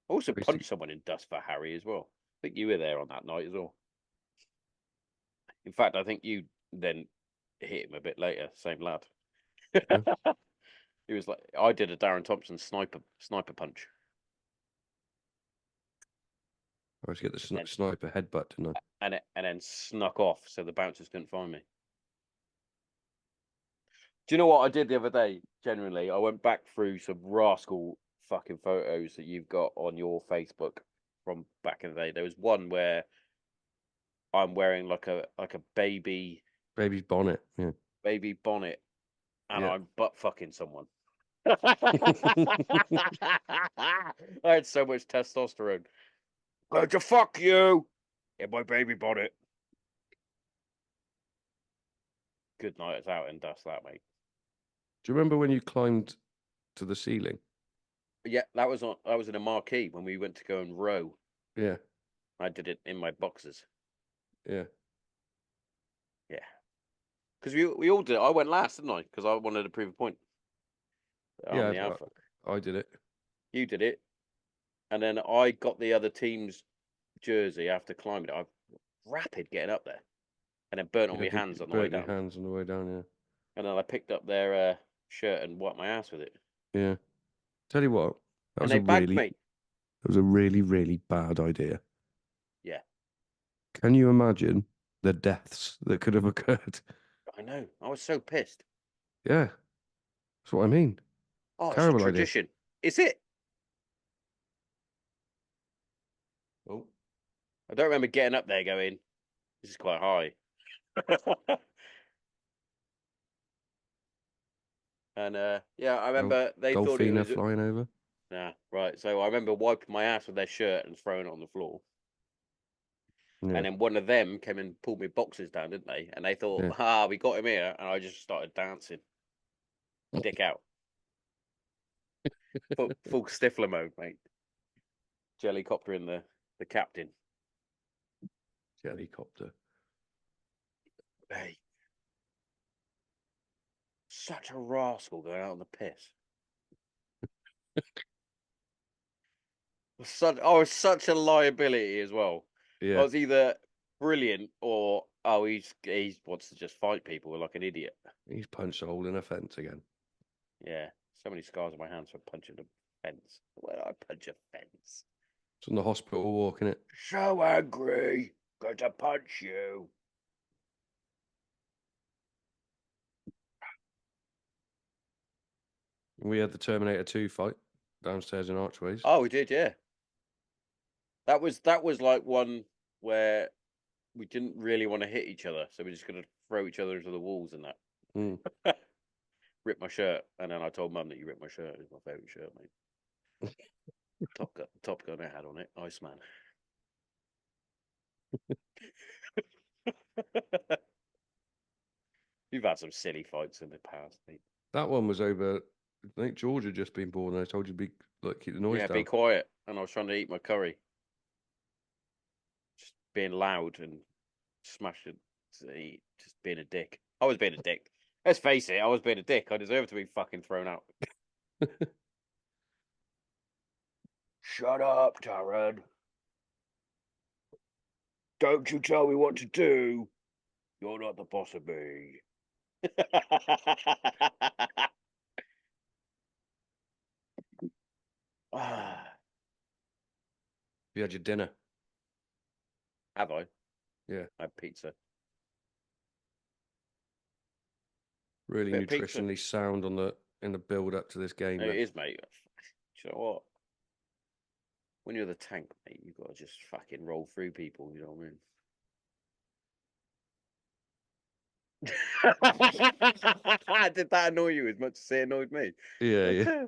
I also punched someone in dust for Harry as well. I think you were there on that night as well. In fact, I think you then hit him a bit later, same lad. Yeah. He was like, I did a Darren Thompson sniper punch. I always get the And sniper headbutt, didn't I? and then snuck off so the bouncers couldn't find me. Do you know what I did the other day? Generally, I went back through some rascal fucking photos that you've got on your Facebook from back in the day. There was one where I'm wearing like a baby Baby's bonnet. Yeah. bonnet and Yeah. I'm butt fucking someone. I had so much testosterone. Glad to fuck you in my baby bonnet. Good night. It's out and dust, that mate. Do you remember when you climbed to the ceiling? Yeah, that was on. I was in a marquee when we went to go and row. Yeah. I did it in my boxers. Yeah. Yeah, because we all did it. I went last, didn't I? Because I wanted to prove a point. I'm Yeah. the alpha. I did it. You did it, and then I got the other team's jersey after climbing it. I rapid getting up there, and then burnt all Yeah, my but hands you on the way burnt your down. hands on the way down. Yeah. And then I picked up their shirt and wiped my ass with it. Yeah. Tell you what, And they bagged me. that was a really, really bad idea. Yeah, Can you imagine the deaths that could have occurred? I know. I was so pissed. Yeah. That's what I mean. Oh, it's a Terrible idea. tradition. Is it? Oh, I don't remember getting up there going, this is quite high. And yeah, I remember they thought it Golfina was flying over. nah, right. So I remember wiping my ass with their shirt and throwing it on the floor. Yeah, And then one of them came and pulled my boxes down, didn't they? And they thought, yeah. ah, we got him here. And I just started dancing, dick out, full Stifler mode, mate. Jellycopter in the captain. Helicopter. Hey, such a rascal going out on the piss. I was such a liability as well. I Yeah, was either brilliant or he wants to just fight people like an idiot. he's punched a hole in a fence again. Yeah, so many scars on my hands for punching a fence. Where did I punch a fence? It's on the hospital walk, innit? So angry, going to punch you. We had the Terminator 2 fight downstairs in Archways. Oh, we did, yeah. That was like one where we didn't really want to hit each other, so we're just gonna throw each other into the walls and that. Mm. Rip my shirt, and then I told Mum that you ripped my shirt. It was my favourite shirt, mate. Top Gun I had on it, Iceman. You've had some silly fights in the past, mate. That one was over. I think George had just been born, and I told you to be like keep the noise Yeah, be down. quiet. And I was trying to eat my curry, just being loud and smashing to eat, just being a dick. I was being a dick. Let's face it, I was being a dick. I deserve to be fucking thrown out. Shut up, Darren. Don't you tell me what to do. You're not the boss of me. You had your dinner. Have I? Yeah, I had pizza. really Bit of pizza. nutritionally sound on the in the build up to this game. It Then is, mate. Do you know what? When you're the tank, mate, you've got to just fucking roll through people. You know what I mean? Did that annoy you as much as it annoyed me? yeah, yeah.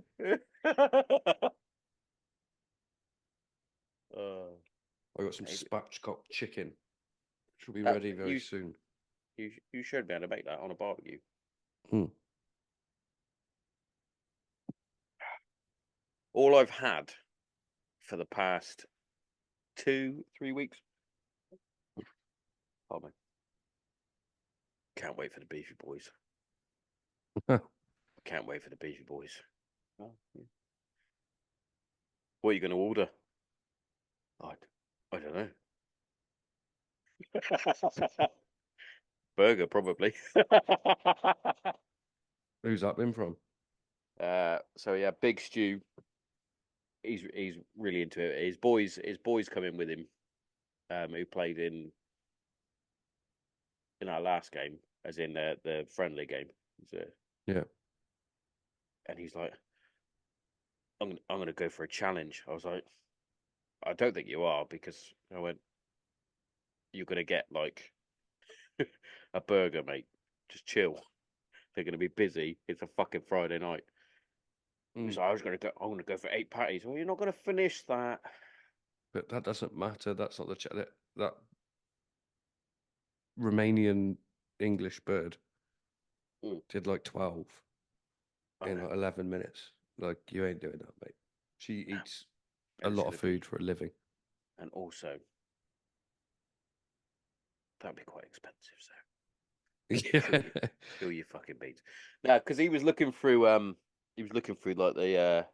I got some Maybe. spatchcock chicken, which will be That ready very soon. you should be able to make that on a barbecue. Hmm. All I've had for the past 2-3 weeks. Pardon me. Can't wait for the beefy boys. Can't wait for the beefy boys. Oh, yeah. What are you going to order? I don't know. Burger, probably. Who's that been from? So yeah, Big Stew. He's really into it. His boys come in with him. Who played in our last game, as in the friendly game. Yeah. And he's like, I'm gonna go for a challenge. I was like, I don't think you are, because I went, you're gonna get like a burger, mate. Just chill. They're gonna be busy. It's a fucking Friday night. Mm. So I'm gonna go for 8 patties. Well, you're not gonna finish that. But that doesn't matter. That's not that Romanian English bird Mm, did like 12 I in know. like 11 minutes. Like you ain't doing that, mate. She eats a And it's lot of gonna be, food for a living. and also that'd be quite expensive. So Yeah. kill your fucking beats. Now, because he was looking through like the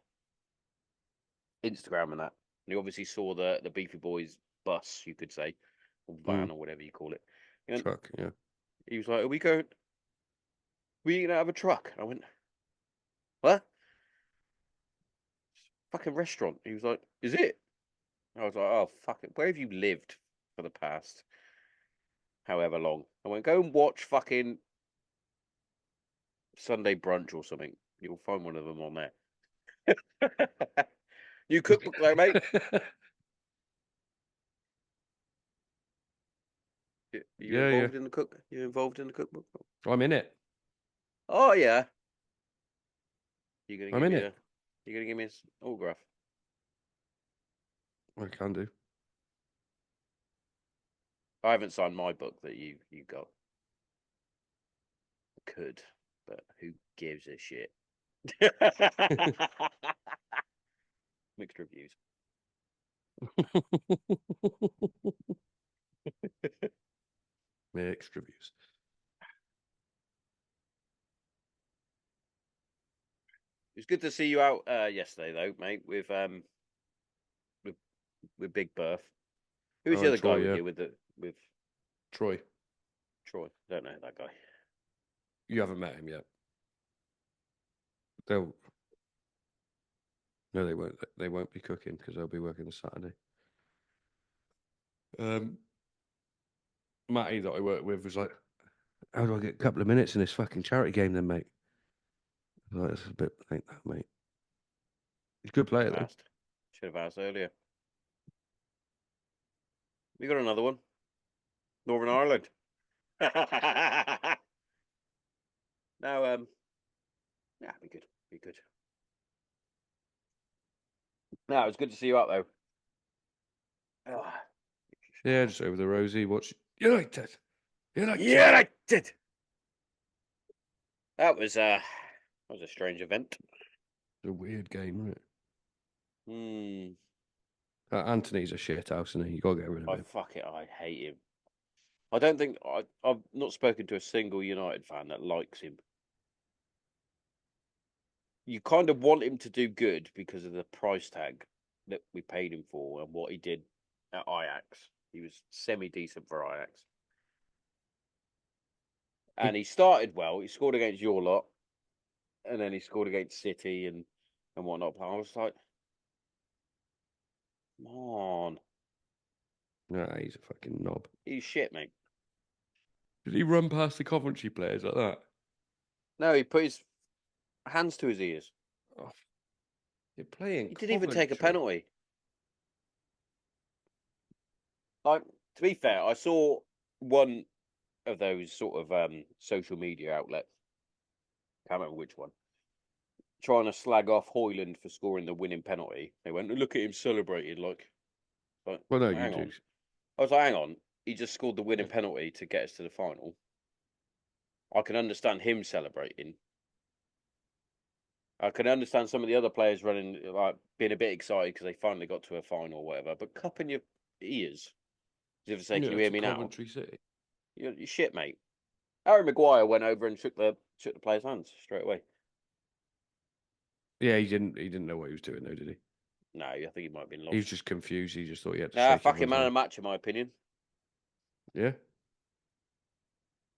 Instagram and that, and he obviously saw the Beefy Boys bus, you could say, or Mm, van, or whatever you call it. And truck, yeah. he was like, we eating out of a truck? I went, what? Fucking restaurant. He was like, is it? I was like, oh fuck it. Where have you lived for the past however long? I went, go and watch fucking Sunday Brunch or something. You'll find one of them on there. New cookbook though, mate. You Yeah, yeah. involved in the cook? You involved in the cookbook? I'm in it. Oh yeah. You gonna I'm give in me it. You gonna give me his autograph? I can do. I haven't signed my book that you got. Could, but who gives a shit? Mixed reviews. Mixed reviews. It was good to see you out yesterday, though, mate. With Big Berth. Who was Oh, the and other guy Troy, with yeah. you? With Troy. Troy. Don't know that guy. You haven't met him yet. They'll. No, they won't. They won't be cooking because they'll be working Saturday. Matty that I work with was like, "How do I get a couple of minutes in this fucking charity game, then, mate?" I was like, "It's a bit like that, mate." He's a good player though. Should have asked earlier. We got another one. Northern Ireland. Now, yeah, be good. Be good. No, it was good to see you out though. Yeah, just over the rosy. Watch United. United. Yeah, I did. That was a strange event. It's a weird game, isn't it? Hmm. Anthony's a shit house, and you got to get rid of him. Fuck it. I hate him. I don't think I've not spoken to a single United fan that likes him. You kind of want him to do good because of the price tag that we paid him for and what he did at Ajax. He was semi-decent for Ajax. And he started well. He scored against your lot. And then he scored against City and whatnot. But I was like, come on. Nah, he's a fucking knob. He's shit, mate. Did he run past the Coventry players like that? No, he put his hands to his ears. Oh, you're playing. He didn't even take a Coventry. penalty. Like, to be fair, I saw one of those sort of social media outlets. Can't remember which one. Trying to slag off Hoyland for scoring the winning penalty. They went, look at him celebrating like Well, no, you hang do. on. I was like, hang on. He just scored the winning penalty to get us to the final. I can understand him celebrating. I can understand some of the other players running, like being a bit excited because they finally got to a final or whatever. But cupping your ears, as if to say, "Can you hear me now?" Coventry City. You're shit, mate. Harry Maguire went over and shook the player's hands straight away. Yeah, he didn't. He didn't know what he was doing, though, did he? No, I think he might have been lost. He was just confused. He just thought he had to Nah, shake fucking everyone's man of hand. the match, in my opinion. Yeah.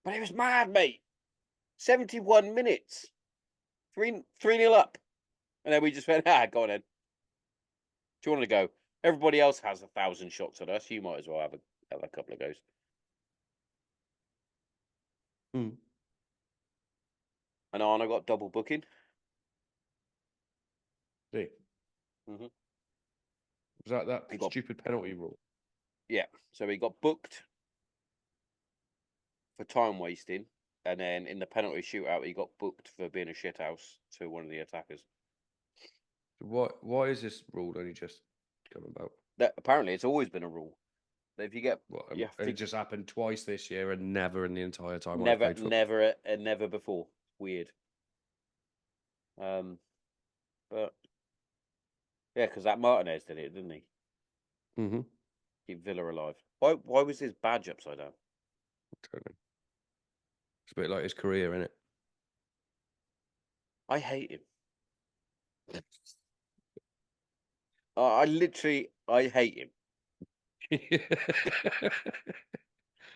But it was mad, mate. 71 minutes. 3-0 up. And then we just went, go on then. Do you want to go? Everybody else has 1,000 shots at us. You might as well have a couple of goes. Hmm. And Arno got double booking. See? Mm-hmm. Was that stupid penalty rule? Yeah. So he got booked for time wasting. And then in the penalty shootout, he got booked for being a shithouse to one of the attackers. Why is this rule only just come about? That apparently it's always been a rule. That if you get It just happened twice this year and never in the entire time I never, played football. never, and never before. Weird. But yeah, because that Martinez did it, didn't he? Mm-hmm. Keep Villa alive. Why was his badge upside down? I don't know. It's a bit like his career, isn't it? I hate him. I hate him.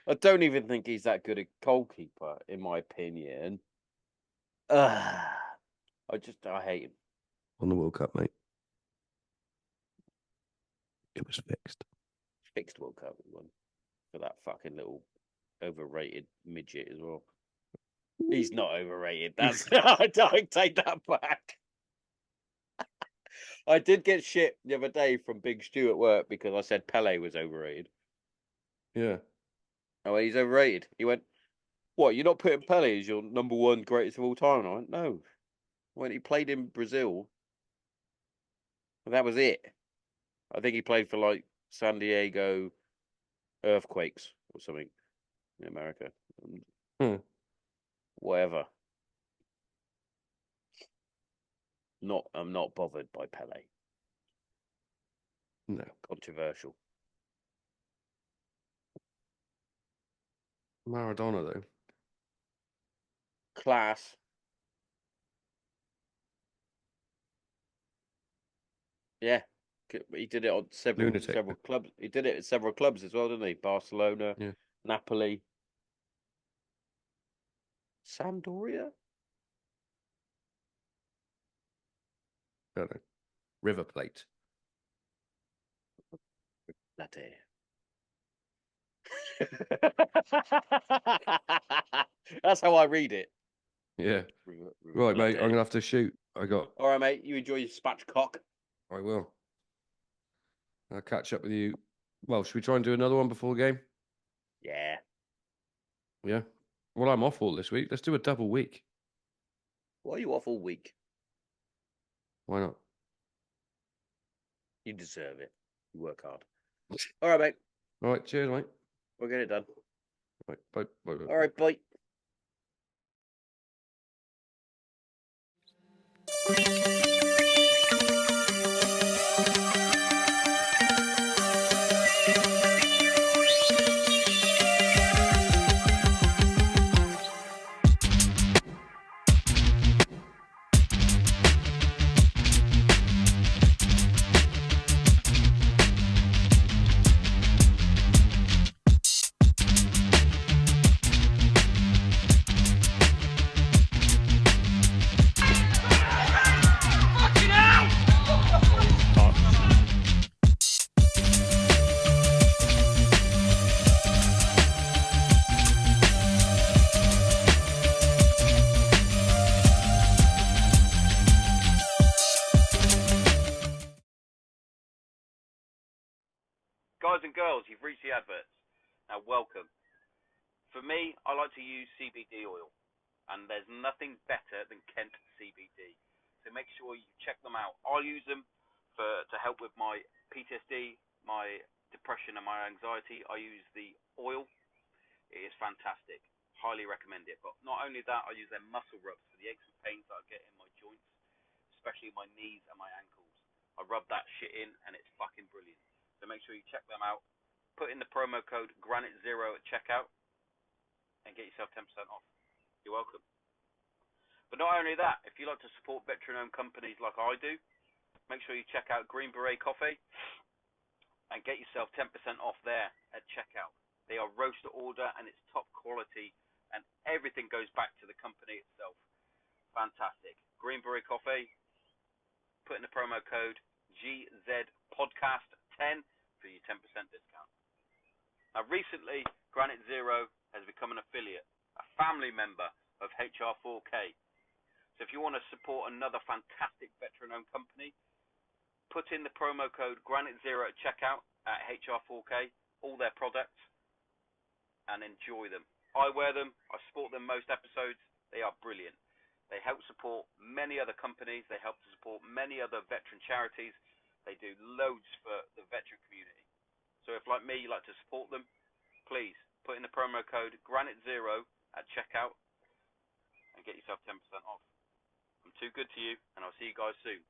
I don't even think he's that good a goalkeeper, in my opinion. I hate him. On the World Cup, mate. It was fixed. Fixed World Cup one for that fucking little overrated midget as well. He's not overrated. That's I don't take that back. I did get shit the other day from Big Stu at work because I said Pele was overrated. Yeah. Oh, he's overrated. He went, "What? You're not putting Pele as your number one greatest of all time?" And I went, "No." When he played in Brazil, and that was it. I think he played for like San Diego Earthquakes or something in America. Hmm. Whatever. I'm not bothered by Pele. No. Controversial. Maradona though. Class. Yeah. He did it on Lunatic. several clubs. He did it at several clubs as well, didn't he? Barcelona, Yeah. Napoli, Sampdoria. Don't know. River Plate. Latte. That's how I read it. Yeah. Right, mate. I'm gonna have to shoot. All right, mate. You enjoy your spatchcock. I will. I'll catch up with you. Well, should we try and do another one before the game? Yeah. Yeah. Well, I'm off all this week. Let's do a double week. Why are you off all week? Why not? You deserve it. You work hard. All right, mate. All right. Cheers, mate. We'll get it done. Right. Bye. Bye. Bye. All right, bye. Guys and girls, you've reached the adverts. Now, welcome. For me, I like to use CBD oil, and there's nothing better than Kent CBD. So make sure you check them out. I use them to help with my PTSD, my depression, and my anxiety. I use the oil. It is fantastic. Highly recommend it. But not only that, I use their muscle rubs for the aches and pains that I get in my joints, especially my knees and my ankles. I rub that shit in, and it's fucking brilliant. So make sure you check them out. Put in the promo code GraniteZero at checkout and get yourself 10% off. You're welcome. But not only that, if you like to support veteran-owned companies like I do, make sure you check out Green Beret Coffee and get yourself 10% off there at checkout. They are roast to order and it's top quality and everything goes back to the company itself. Fantastic. Green Beret Coffee, put in the promo code GZPodcast10 for your 10% discount. Now, recently, Granite Zero has become an affiliate, a family member of HR4 K. So if you want to support another fantastic veteran-owned company, put in the promo code Granite Zero at checkout at HR4 K, all their products, and enjoy them. I wear them. I support them most episodes. They are brilliant. They help support many other companies. They help to support many other veteran charities. They do loads for the veteran community. So if, like me, you like to support them, please put in the promo code GraniteZero at checkout and get yourself 10% off. I'm too good to you, and I'll see you guys soon.